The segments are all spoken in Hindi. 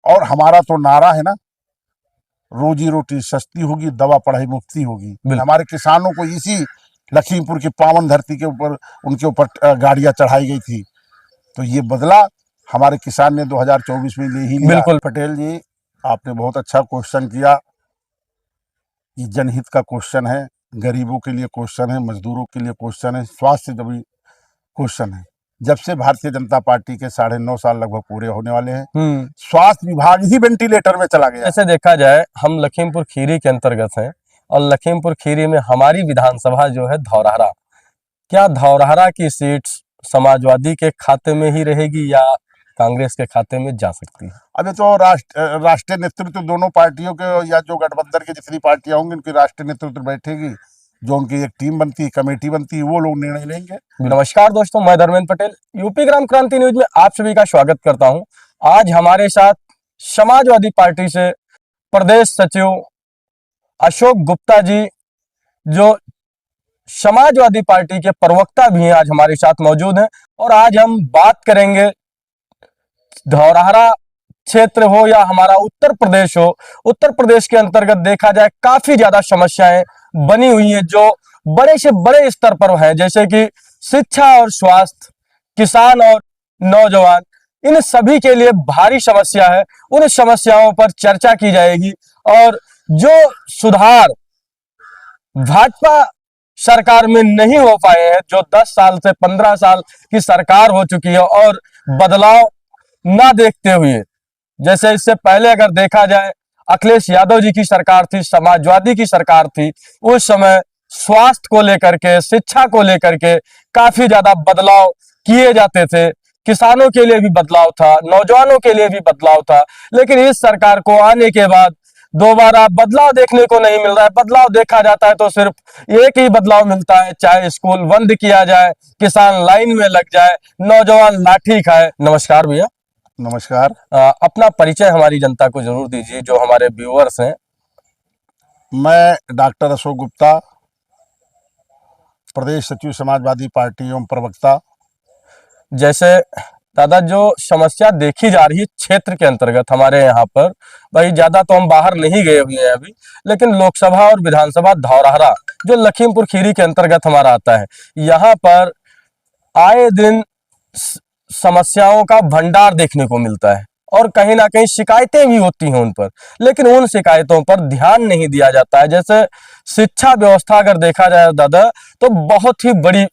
और हमारा तो नारा है ना, रोजी रोटी सस्ती होगी, दवा पढ़ाई मुफ्ती होगी। हमारे किसानों को इसी लखीमपुर की पावन धरती के ऊपर उनके ऊपर गाड़ियां चढ़ाई गई थी, तो ये बदला हमारे किसान ने 2024 में ले ही लिया। बिल्कुल पटेल जी, आपने बहुत अच्छा क्वेश्चन किया। ये जनहित का क्वेश्चन है, गरीबों के लिए क्वेश्चन है, मजदूरों के लिए क्वेश्चन है, स्वास्थ्य से जुड़ी क्वेश्चन है। जब से भारतीय जनता पार्टी के 9.5 साल लगभग पूरे होने वाले हैं, स्वास्थ्य विभाग ही वेंटिलेटर में चला गया। ऐसे देखा जाए, हम लखीमपुर खीरी के अंतर्गत हैं और लखीमपुर खीरी में हमारी विधानसभा जो है धौरहरा, क्या धौरहरा की सीट समाजवादी के खाते में ही रहेगी या कांग्रेस के खाते में जा सकती है? अभी तो राष्ट्रीय नेतृत्व दोनों पार्टियों के या जो गठबंधन की जितनी पार्टियां होंगी उनकी राष्ट्रीय नेतृत्व बैठेगी, जो उनकी एक टीम बनती है, कमेटी बनती है, वो लोग निर्णय लेंगे। नमस्कार दोस्तों, मैं धर्मेंद्र पटेल यूपी ग्राम क्रांति न्यूज में आप सभी का स्वागत करता हूं। आज हमारे साथ समाजवादी पार्टी से प्रदेश सचिव अशोक गुप्ता जी, जो समाजवादी पार्टी के प्रवक्ता भी हैं, आज हमारे साथ मौजूद हैं। और आज हम बात करेंगे, धौरहरा क्षेत्र हो या हमारा उत्तर प्रदेश हो, उत्तर प्रदेश के अंतर्गत देखा जाए काफी ज्यादा समस्याएं बनी हुई हैं जो बड़े से बड़े स्तर पर है, जैसे कि शिक्षा और स्वास्थ्य, किसान और नौजवान, इन सभी के लिए भारी समस्या है। उन समस्याओं पर चर्चा की जाएगी और जो सुधार भाजपा सरकार में नहीं हो पाए हैं, जो 10 साल से 15 साल की सरकार हो चुकी है और बदलाव ना देखते हुए, जैसे इससे पहले अगर देखा जाए अखिलेश यादव जी की सरकार थी, समाजवादी की सरकार थी, उस समय स्वास्थ्य को लेकर के, शिक्षा को लेकर के काफी ज्यादा बदलाव किए जाते थे। किसानों के लिए भी बदलाव था, नौजवानों के लिए भी बदलाव था। लेकिन इस सरकार को आने के बाद दोबारा बदलाव देखने को नहीं मिल रहा है। बदलाव देखा जाता है तो सिर्फ एक ही बदलाव मिलता है, चाहे स्कूल बंद किया जाए, किसान लाइन में लग जाए, नौजवान लाठी खाए। नमस्कार भैया। नमस्कार। अपना परिचय हमारी जनता को जरूर दीजिए, जो हमारे व्यूअर्स हैं। मैं डॉक्टर अशोक गुप्ता, प्रदेश सचिव समाजवादी पार्टी एवं प्रवक्ता। जैसे दादा, जो समस्या देखी जा रही है क्षेत्र के अंतर्गत हमारे यहाँ पर, भाई ज्यादा तो हम बाहर नहीं गए हुए हैं अभी, लेकिन लोकसभा और विधानसभा धौरहरा जो लखीमपुर खीरी के अंतर्गत हमारा आता है, यहाँ पर आए दिन समस्याओं का भंडार देखने को मिलता है और कहीं ना कहीं शिकायतें भी होती हैं उन पर, लेकिन उन शिकायतों पर ध्यान नहीं दिया जाता है। जैसे शिक्षा व्यवस्था अगर देखा जाए दादा, तो बहुत ही बड़ी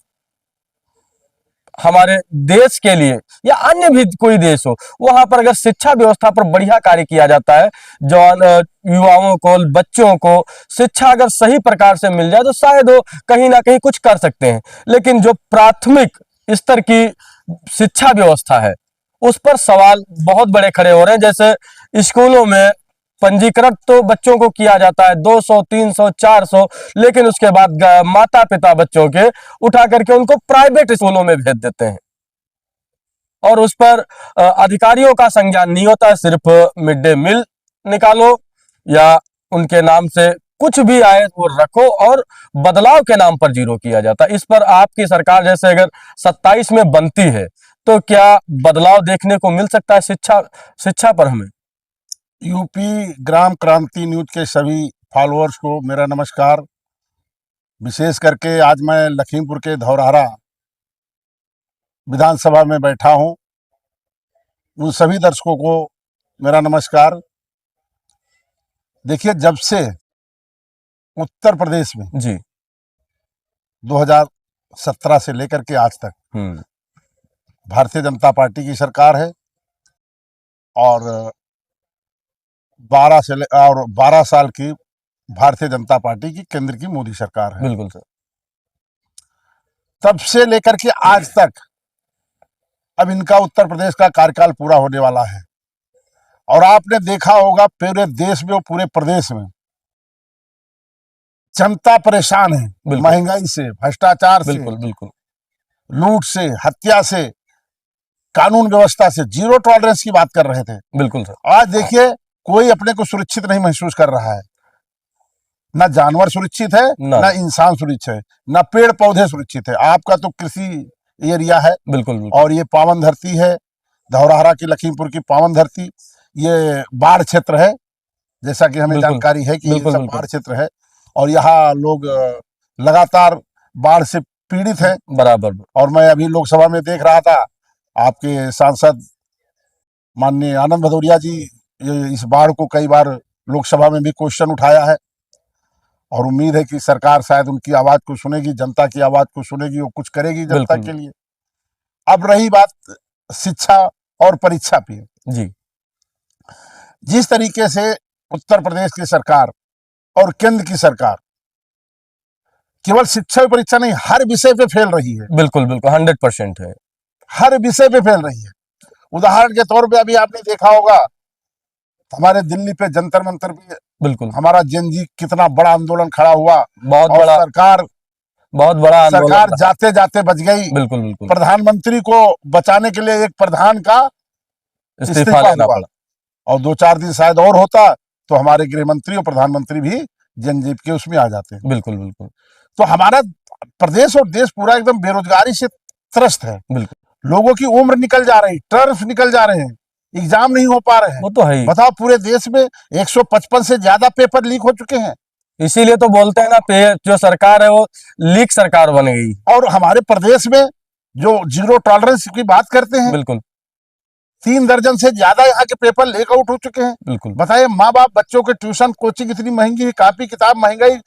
हमारे देश के लिए या अन्य भी कोई देश हो, वहां पर अगर शिक्षा व्यवस्था पर बढ़िया कार्य किया जाता है, जवान युवाओं को, बच्चों को शिक्षा अगर सही प्रकार से मिल जाए तो शायद वो कहीं ना कहीं कुछ कर सकते हैं। लेकिन जो प्राथमिक स्तर की शिक्षा व्यवस्था है, उस पर सवाल बहुत बड़े खड़े हो रहे हैं। जैसे स्कूलों में पंजीकृत तो बच्चों को किया जाता है 200, 300, 400, लेकिन उसके बाद माता पिता बच्चों के उठा करके उनको प्राइवेट स्कूलों में भेज देते हैं और उस पर अधिकारियों का संज्ञान नहीं होता। सिर्फ मिड डे मील निकालो या उनके नाम से कुछ भी आए वो रखो और बदलाव के नाम पर जीरो किया जाता है। इस पर आपकी सरकार जैसे अगर 27 में बनती है तो क्या बदलाव देखने को मिल सकता है शिक्षा पर? हमें यूपी ग्राम क्रांति न्यूज के सभी फॉलोअर्स को मेरा नमस्कार। विशेष करके आज मैं लखीमपुर के धौरहरा विधानसभा में बैठा हूं, उन सभी दर्शकों को मेरा नमस्कार। देखिए, जब से उत्तर प्रदेश में जी 2017 से लेकर के आज तक भारतीय जनता पार्टी की सरकार है और 12 साल की भारतीय जनता पार्टी की केंद्र की मोदी सरकार है। बिल्कुल सर। तब से लेकर के आज तक अब इनका उत्तर प्रदेश का कार्यकाल पूरा होने वाला है और आपने देखा होगा पूरे देश में और पूरे प्रदेश में जनता परेशान है, महंगाई से, भ्रष्टाचार से, बिल्कुल लूट से, हत्या से, कानून व्यवस्था से। जीरो टॉलरेंस की बात कर रहे थे। बिल्कुल सर। आज देखिए, कोई अपने को सुरक्षित नहीं महसूस कर रहा है। ना जानवर सुरक्षित है, ना इंसान सुरक्षित है, ना पेड़ पौधे सुरक्षित है। आपका तो कृषि एरिया है। बिल्कुल। और ये पावन धरती है, धौरहरा की, लखीमपुर की पावन धरती। ये बाढ़ क्षेत्र है, जैसा कि हमें बिल्कुल, जानकारी है कि ये बिल्कुल, सब बिल्कुल। बाढ़ क्षेत्र है और यहाँ लोग लगातार बाढ़ से पीड़ित हैं। बराबर। और मैं अभी लोकसभा में देख रहा था, आपके सांसद माननीय आनंद भदौरिया जी इस बाढ़ को कई बार लोकसभा में भी क्वेश्चन उठाया है और उम्मीद है कि सरकार शायद उनकी आवाज को सुनेगी, जनता की आवाज को सुनेगी और कुछ करेगी जनता बिल्कुल। के लिए। अब रही बात शिक्षा और परीक्षा की, जी, जिस तरीके से उत्तर प्रदेश की सरकार और केंद्र की सरकार केवल शिक्षा और परीक्षा नहीं, हर विषय पे फेल रही है, बिल्कुल, बिल्कुल 100% है। हर विषय पे फेल रही है। उदाहरण के तौर पे अभी आपने देखा होगा, हमारे दिल्ली पे जंतर मंतर पे बिल्कुल, हमारा जेन जी कितना बड़ा आंदोलन खड़ा हुआ बहुत और बड़ा बहुत बड़ा आंदोलन सरकार रहा। जाते जाते बच गई। बिल्कुल, बिल्कुल। प्रधानमंत्री को बचाने के लिए एक प्रधान का इस्तीफा इस्तीफा लेना हुआ पड़ा। और 2-4 दिन शायद और होता तो हमारे गृह मंत्री और प्रधानमंत्री भी जनजीव के उसमें आ जाते। बिल्कुल, बिल्कुल, तो हमारा प्रदेश और देश पूरा एकदम बेरोजगारी से त्रस्त है। बिल्कुल। लोगों की उम्र निकल जा रही, टर्म्स निकल जा रहे हैं, एग्जाम नहीं हो पा रहे हैं। वो तो है ही। बताओ, पूरे देश में 155 से ज्यादा पेपर लीक हो चुके हैं इसीलिए तो बोलते हैं ना, जो सरकार है वो लीक सरकार बन गई। और हमारे प्रदेश में जो जीरो टॉलरेंस की बात करते हैं, बिल्कुल, 3 दर्जन से ज्यादा यहाँ के पेपर लीक आउट हो चुके हैं। बिल्कुल, बताइए, माँ बाप बच्चों के ट्यूशन कोचिंग इतनी महंगी है, कॉपी किताब महंगाई,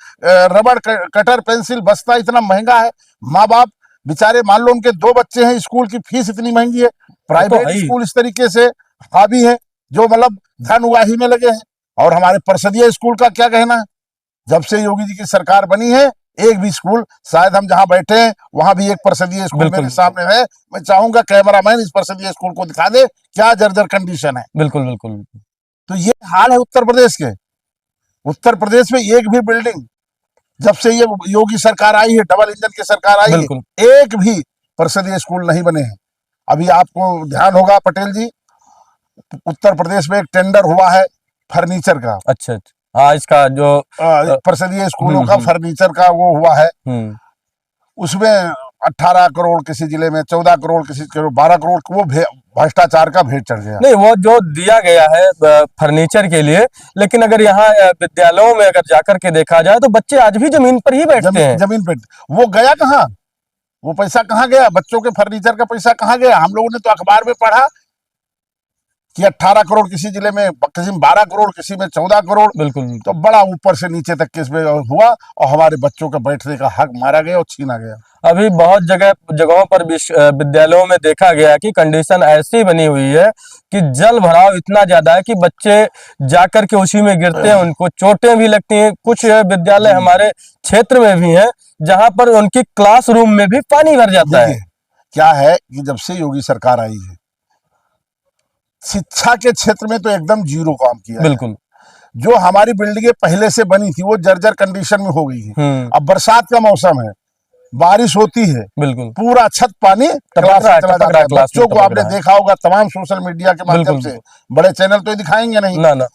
रबड़ कटर पेंसिल बस्ता इतना महंगा है। माँ बाप बेचारे, मान लो उनके 2 बच्चे हैं, स्कूल की फीस इतनी महंगी है। प्राइवेट है ही। स्कूल इस तरीके से हावी है जो मतलब धन उगाही में लगे हैं। और हमारे परिषदीय स्कूल का क्या कहना है? जब से योगी जी की सरकार बनी है, एक भी स्कूल, शायद हम जहां बैठे हैं वहां भी एक परिषदीय स्कूल बिल्कुल, मेरे सामने है। मैं चाहूंगा कैमरामैन इस परिषदीय स्कूल को दिखा दे, क्या जर्जर कंडीशन है। बिल्कुल, बिल्कुल, तो ये हाल है उत्तर प्रदेश के। उत्तर प्रदेश में एक भी बिल्डिंग, जब से ये योगी सरकार आई है, डबल इंजन की सरकार आई है, बिल्कुल। एक भी परिषदीय स्कूल नहीं बने हैं। अभी आपको ध्यान होगा पटेल जी, उत्तर प्रदेश में एक टेंडर हुआ है फर्नीचर का। अच्छा, अच्छा। हाँ, इसका जो परिषदीय स्कूलों का फर्नीचर का वो हुआ है, उसमें 18 करोड़ किसी जिले में, 14 करोड़ किसी करोड़, 12 करोड़ वो भ्रष्टाचार का भेंट चढ़ गया। नहीं, वो जो दिया गया है फर्नीचर के लिए, लेकिन अगर यहाँ विद्यालयों में अगर जाकर के देखा जाए तो बच्चे आज भी जमीन पर ही बैठते हैं। जमीन पे वो गया कहाँ? वो पैसा कहाँ गया? बच्चों के फर्नीचर का पैसा कहाँ गया? हम लोगों ने तो अखबार में पढ़ा कि 18 करोड़ किसी जिले में, किसी में 12 करोड़, किसी में 14 करोड़। बिल्कुल, तो बड़ा ऊपर से नीचे तक के इसमें हुआ और हमारे बच्चों का बैठने का हक मारा गया और छीना गया। अभी बहुत जगहों पर विद्यालयों में देखा गया कि कंडीशन ऐसी बनी हुई है कि जल भराव इतना ज्यादा है कि बच्चे जाकर के उसी में गिरते हैं, उनको चोटें भी लगती हैं। कुछ विद्यालय हमारे क्षेत्र में भी हैं जहां पर उनकी क्लासरूम में भी पानी भर जाता है। क्या है कि जब से योगी सरकार आई है, शिक्षा के क्षेत्र में तो एकदम जीरो काम किया। बिल्कुल। जो हमारी बिल्डिंगें पहले से बनी थी वो जर्जर कंडीशन में हो गई है। अब बरसात का मौसम है, बारिश होती है, बिल्कुल, पूरा छत पानी बच्चों को आपने देखा होगा तमाम सोशल मीडिया के माध्यम से, बड़े चैनल तो दिखाएंगे नहीं ना,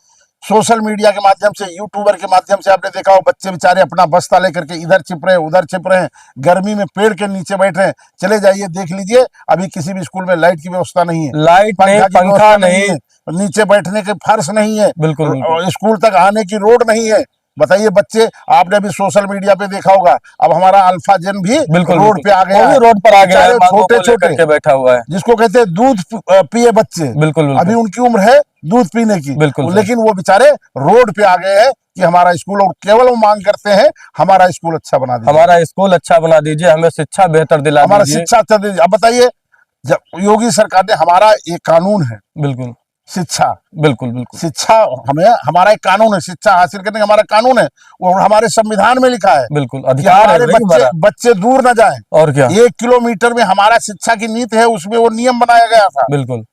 सोशल मीडिया के माध्यम से, यूट्यूबर के माध्यम से आपने देखा हो, बच्चे बेचारे अपना बस्ता लेकर के इधर छिप रहे हैं, उधर छिप रहे हैं, गर्मी में पेड़ के नीचे बैठ रहे हैं। चले जाइए देख लीजिए, अभी किसी भी स्कूल में लाइट की व्यवस्था नहीं है, लाइट नहीं, पंखा नहीं है, नीचे बैठने के फर्श नहीं है, बिल्कुल, स्कूल तक आने की रोड नहीं है। बताइए बच्चे, आपने अभी सोशल मीडिया पे देखा होगा, अब हमारा अल्फा जेन भी रोड पे आ गया है, रोड पर आ गया है, छोटे छोटे बैठा हुआ है, जिसको कहते हैं दूध पिए बच्चे। बिल्कुल, अभी उनकी उम्र है दूध पीने की, लेकिन वो बेचारे रोड पे आ गए हैं कि हमारा स्कूल, और केवल वो मांग करते हैं हमारा स्कूल अच्छा बना दीजिए, हमारा स्कूल अच्छा बना दीजिए, हमें शिक्षा बेहतर दिला दीजिए, हमारा शिक्षा अच्छा दीजिए। अब बताइए, जब योगी सरकार ने, हमारा ये कानून है, बिल्कुल शिक्षा, बिल्कुल बिल्कुल शिक्षा हमें, हमारा एक कानून है, शिक्षा हासिल करने का हमारा कानून है, वो हमारे संविधान में लिखा है, बिल्कुल अधिकार है, बच्चे दूर न जाएं। और क्या, 1 किलोमीटर में हमारा शिक्षा की नीति है, उसमें वो नियम बनाया गया था, बिल्कुल,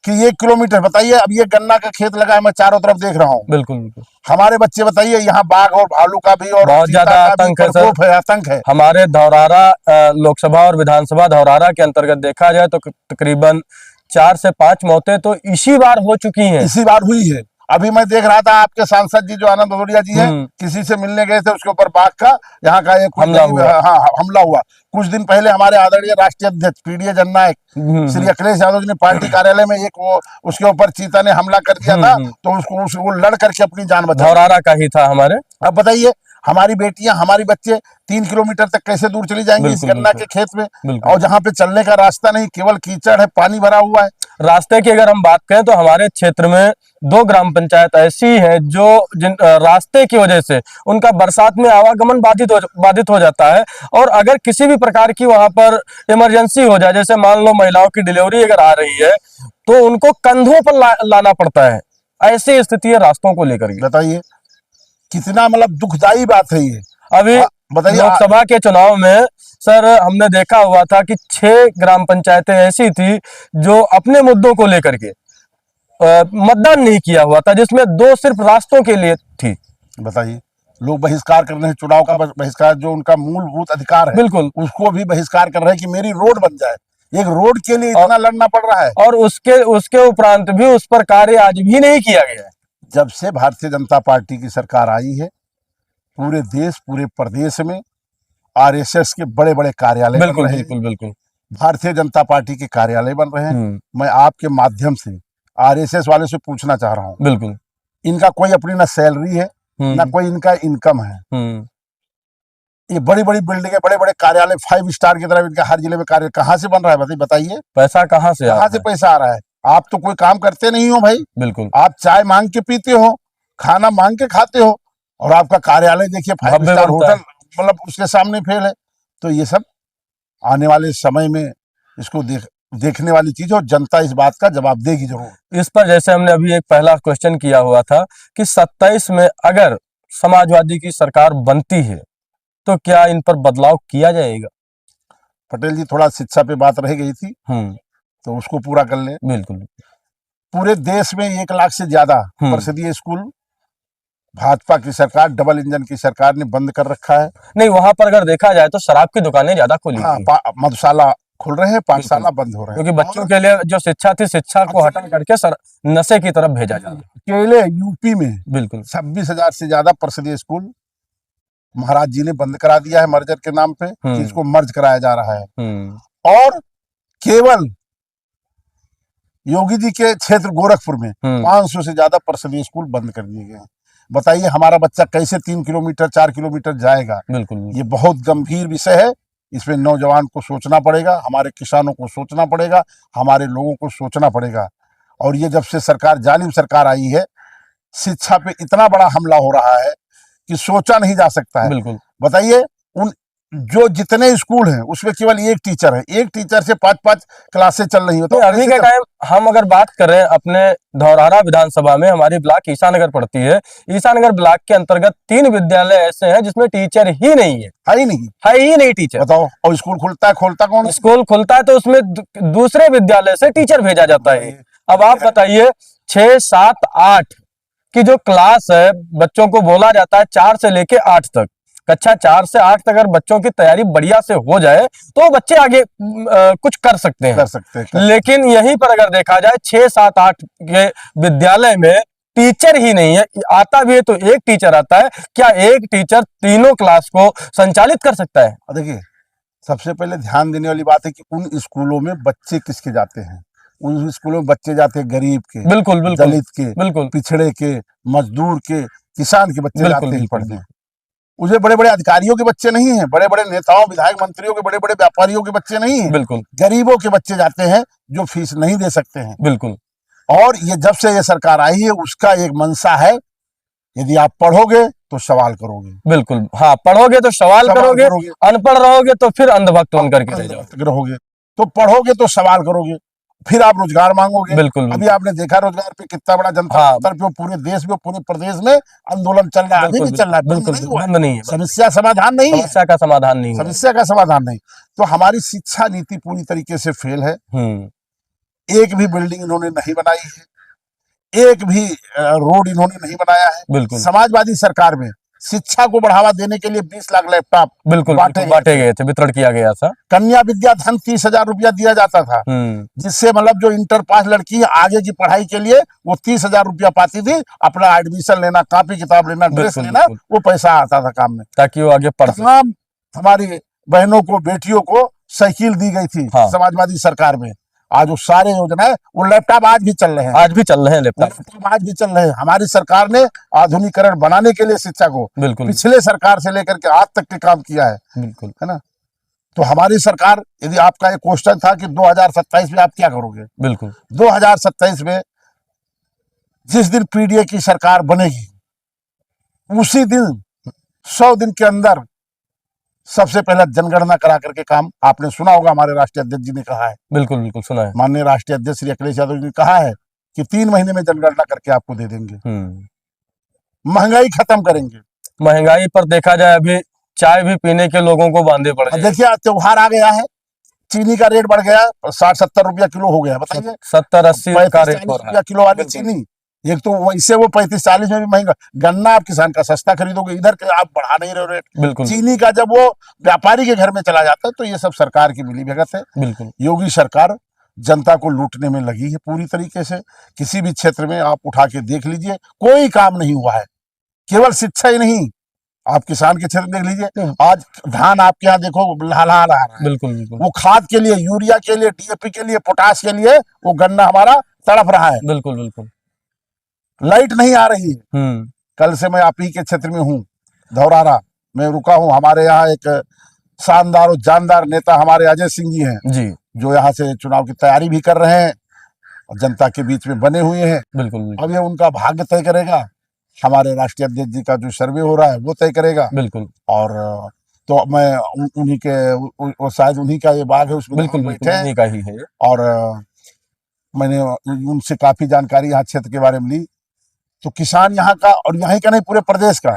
कि 1 किलोमीटर। बताइए, अब ये गन्ना का खेत लगा है, मैं चारों तरफ देख रहा हूँ, बिल्कुल बिल्कुल, हमारे बच्चे, बताइए, यहाँ बाघ और भालू का भी और बहुत ज्यादा आतंक है। हमारे धौरारा लोकसभा और विधानसभा धौरारा के अंतर्गत देखा जाए तो तकरीबन 4 से 5 मौतें तो इसी बार हो चुकी हैं, इसी बार हुई है। अभी मैं देख रहा था आपके सांसद जी जो आनंद भदौरिया जी हैं, किसी से मिलने गए थे, उसके ऊपर बाघ का यहाँ का एक हमला हुआ। हाँ हमला हुआ। कुछ दिन पहले हमारे आदरणीय राष्ट्रीय अध्यक्ष पीडीए जननायक श्री अखिलेश यादव जी ने पार्टी कार्यालय में एक वो उसके ऊपर चीता ने हमला कर दिया था, तो उसको लड़ करके अपनी जान बचाई। धौरारा का ही था हमारे। अब बताइए हमारी बेटियां हमारे बच्चे 3 किलोमीटर तक कैसे दूर चली जाएंगी इस गन्ना के खेत में, और जहाँ पे चलने का रास्ता नहीं, केवल कीचड़ है, पानी भरा हुआ है। रास्ते की अगर हम बात करें तो हमारे क्षेत्र में 2 ग्राम पंचायत ऐसी है जो जिन रास्ते की वजह से उनका बरसात में आवागमन बाधित हो जाता है, और अगर किसी भी प्रकार की वहां पर इमरजेंसी हो जाए, जैसे मान लो महिलाओं की डिलीवरी अगर आ रही है, तो उनको कंधों पर लाना पड़ता है। ऐसी स्थिति है रास्तों को लेकर के। बताइए कितना मतलब दुखदाई बात है ये। अभी बताइए लोकसभा के चुनाव में सर हमने देखा हुआ था कि 6 ग्राम पंचायतें ऐसी थी जो अपने मुद्दों को लेकर के मतदान नहीं किया हुआ था, जिसमें 2 सिर्फ रास्तों के लिए थी। बताइए लोग बहिष्कार कर रहे हैं, चुनाव का बहिष्कार, जो उनका मूलभूत अधिकार है बिल्कुल, उसको भी बहिष्कार कर रहे हैं कि मेरी रोड बन जाए। एक रोड के लिए इतना लड़ना पड़ रहा है, और उसके उपरांत भी उस पर कार्य आज भी नहीं किया गया है। जब से भारतीय जनता पार्टी की सरकार आई है, पूरे देश पूरे प्रदेश में आरएसएस के बड़े बड़े कार्यालय बन रहे हैं। बिल्कुल भारतीय जनता पार्टी के कार्यालय बन रहे हैं। मैं आपके माध्यम से आरएसएस वाले से पूछना चाह रहा हूँ, बिल्कुल इनका कोई अपनी ना सैलरी है ना कोई इनका इनकम है। ये बड़ी बड़ी बिल्डिंगें, बड़े बड़े कार्यालय 5 स्टार की तरह इनका हर जिले में कार्य कहाँ से बन रहा है? बताइए पैसा कहाँ से पैसा आ रहा है? आप तो कोई काम करते नहीं हो भाई। बिल्कुल, आप चाय मांग के पीते हो, खाना मांग के खाते हो, और आपका कार्यालय देखिए 5 स्टार होटल मतलब उसके सामने फेल है। तो ये सब आने वाले समय में इसको देखने वाली चीज है, और जनता इस बात का जवाब देगी जरूर। इस पर जैसे हमने अभी एक पहला क्वेश्चन किया हुआ था कि 27 में अगर समाजवादी की सरकार बनती है तो क्या इन पर बदलाव किया जाएगा? पटेल जी थोड़ा शिक्षा पे बात रह गई थी, तो उसको पूरा कर ले। बिल्कुल, पूरे देश में 1 लाख से ज्यादा परिषदीय स्कूल भाजपा की सरकार, डबल इंजन की सरकार ने बंद कर रखा है। नहीं, वहां पर अगर देखा जाए तो शराब की दुकानें ज्यादा खुली हाँ, मधुशाला खुल रहे हैं, पाठशाला बंद हो रहे हैं, क्योंकि बच्चों के लिए जो शिक्षा थी, शिक्षा को हटा करके नशे की तरफ भेजा जा रहा है। अकेले यूपी में बिल्कुल 26,000 से ज्यादा परिषदीय स्कूल महाराज जी ने बंद करा दिया है मर्जर के नाम पे, जिसको मर्ज कराया जा रहा है। और केवल योगी जी के क्षेत्र गोरखपुर में 500 से ज्यादा परिषदीय स्कूल बंद कर दिए गए हैं। बताइए हमारा बच्चा कैसे 3 किलोमीटर 4 किलोमीटर जाएगा? बिल्कुल, ये बहुत गंभीर विषय है। इसमें नौजवान को सोचना पड़ेगा, हमारे किसानों को सोचना पड़ेगा, हमारे लोगों को सोचना पड़ेगा। और ये जब से सरकार, जालिम सरकार आई है, शिक्षा पे इतना बड़ा हमला हो रहा है कि सोचा नहीं जा सकता है। बिल्कुल, बताइए उन जो जितने स्कूल हैं उसमें केवल 1 टीचर है, 1 टीचर से 5-5 क्लासें चल रही हो। तो अभी के टाइम हम अगर बात करें अपने धौरारा विधानसभा में, हमारी ब्लॉक ईसानगर पड़ती है। ईसानगर ब्लॉक के अंतर्गत 3 विद्यालय ऐसे हैं जिसमें टीचर ही नहीं है। है ही नहीं टीचर। बताओ, और स्कूल खुलता है, खोलता कौन? स्कूल खुलता है तो उसमें दूसरे विद्यालय से टीचर भेजा जाता है। अब आप बताइए 6, 7, 8 की जो क्लास है, बच्चों को बोला जाता है 4 से लेके 8 तक, कक्षा 4 से 8 तक अगर बच्चों की तैयारी बढ़िया से हो जाए तो बच्चे आगे कुछ कर सकते हैं। लेकिन यहीं पर अगर देखा जाए 6, 7, 8 के विद्यालय में टीचर ही नहीं है। आता भी है तो 1 टीचर आता है। क्या 1 टीचर तीनों क्लास को संचालित कर सकता है? देखिए सबसे पहले ध्यान देने वाली बात है कि उन स्कूलों में बच्चे किसके जाते हैं? उन स्कूलों में बच्चे जाते हैं गरीब के, बिल्कुल, दलित के, बिल्कुल, पिछड़े के, मजदूर के, किसान के बच्चे जाते हैं पढ़ने। उसे बड़े बड़े अधिकारियों के बच्चे नहीं हैं, बड़े बड़े नेताओं, विधायक, मंत्रियों के, बड़े बड़े व्यापारियों के बच्चे नहीं हैं। बिल्कुल, गरीबों के बच्चे जाते हैं जो फीस नहीं दे सकते हैं। बिल्कुल। और ये जब से ये सरकार आई है उसका एक मंशा है, यदि आप पढ़ोगे तो सवाल करोगे। बिल्कुल, हाँ, पढ़ोगे तो सवाल करोगे, अनपढ़ रहोगे तो फिर अंधभक्त बनकर के रहोगे। तो पढ़ोगे तो सवाल करोगे, फिर आप रोजगार मांगोगे। बिल्कुल, अभी आपने देखा रोजगार पे कितना बड़ा जनता स्तर पे पूरे देश में, पूरे प्रदेश में आंदोलन चल रहा है, अभी भी चल रहा है। बिल्कुल बंद नहीं है। समस्या समाधान नहीं है, समस्या का समाधान नहीं, समस्या का समाधान नहीं। तो हमारी शिक्षा नीति पूरी तरीके से फेल है। एक भी बिल्डिंग इन्होंने नहीं बनाई है, एक भी रोड इन्होंने नहीं बनाया है। समाजवादी सरकार में शिक्षा को बढ़ावा देने के लिए 20 लाख लैपटॉप बिल्कुल बांटे गए थे, वितरण किया गया था। कन्या विद्या धन 30,000 रुपया दिया जाता था, जिससे मतलब जो इंटर पास लड़की है आगे की पढ़ाई के लिए वो 30,000 रुपया पाती थी, अपना एडमिशन लेना, कॉपी किताब लेना, ड्रेस लेना, वो पैसा आता था काम में, ताकि वो आगे पढ़ सके। तमाम हमारी बहनों को, बेटियों को साइकिल दी गई थी समाजवादी सरकार में। आज वो सारे योजना है, वो लैपटॉप आज भी चल रहे हैं, आज भी चल रहे हैं लैपटॉप, आज भी चल रहे हैं। हमारी सरकार ने आधुनिकीकरण बनाने के लिए शिक्षा को पिछले सरकार से लेकर के आज तक के काम किया है, बिल्कुल, है ना। तो हमारी सरकार, यदि आपका एक क्वेश्चन था कि 2027 में आप क्या करोगे, बिल्कुल 2027 में जिस दिन पीडीए की सरकार बनेगी उसी दिन 100 दिन के अंदर सबसे पहले जनगणना करा करके काम, आपने सुना होगा हमारे राष्ट्रीय अध्यक्ष जी ने कहा है, बिल्कुल बिल्कुल सुना है, माननीय राष्ट्रीय अध्यक्ष श्री अखिलेश यादव जी ने कहा है कि 3 महीने में जनगणना करके आपको दे देंगे, महंगाई खत्म करेंगे। महंगाई पर देखा जाए अभी चाय भी पीने के लोगों को बांधे पड़ गए। देखिए त्योहार आ गया है, चीनी का रेट बढ़ गया, 60-70 रुपया किलो हो गया, बताइए 70-80 का रेट हो रहा है किलो वाली चीनी। एक तो वैसे वो 35-40 में भी महंगा, गन्ना आप किसान का सस्ता खरीदोगे, इधर के आप बढ़ा नहीं रहे रेट। बिल्कुल, चीनी का जब वो व्यापारी के घर में चला जाता है तो ये सब सरकार की मिलीभगत है। बिल्कुल, योगी सरकार जनता को लूटने में लगी है पूरी तरीके से। किसी भी क्षेत्र में आप उठा के देख लीजिए, कोई काम नहीं हुआ है। केवल शिक्षा ही नहीं, आप किसान के क्षेत्र देख लीजिए, आज धान आपके यहाँ देखो लहलहा रहा है। बिल्कुल बिल्कुल, वो खाद के लिए, यूरिया के लिए, डीएपी के लिए, पोटाश के लिए वो गन्ना हमारा तड़प रहा है। बिल्कुल बिल्कुल, लाइट नहीं आ रही है। कल से मैं आप ही के क्षेत्र में हूँ, धौरारा में रुका हूँ। हमारे यहाँ एक शानदार और जानदार नेता हमारे अजय सिंह जी हैं जी, जो यहाँ से चुनाव की तैयारी भी कर रहे हैं और जनता के बीच में बने हुए हैं। बिल्कुल, अब ये उनका भाग्य तय करेगा, हमारे राष्ट्रीय अध्यक्ष जी का जो सर्वे हो रहा है वो तय करेगा। बिल्कुल, और तो मैं उन्हीं के, शायद उन्हीं का ये बाग है, उसमें बिल्कुल उन्हीं का ही है। और मैंने उनसे काफी जानकारी यहाँ क्षेत्र के बारे में ली। तो किसान यहाँ का, और यहाँ का नहीं पूरे प्रदेश का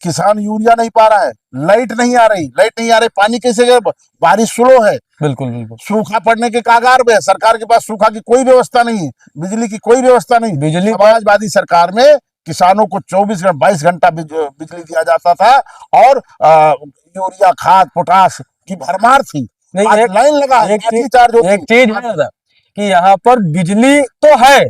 किसान यूरिया नहीं पा रहा है, लाइट नहीं आ रही, पानी कैसे गए, बारिश स्लो है। बिल्कुल बिल्कुल, सूखा पड़ने के कागार में, सरकार के पास सूखा की कोई व्यवस्था नहीं, बिजली की कोई व्यवस्था नहीं। बिजली समाजवादी सरकार में किसानों को 22 घंटा बिजली दिया जाता था और यूरिया, खाद, पोटाश की भरमार थी। नहीं, लाइन लगा, एक चीज है कि यहाँ पर बिजली तो है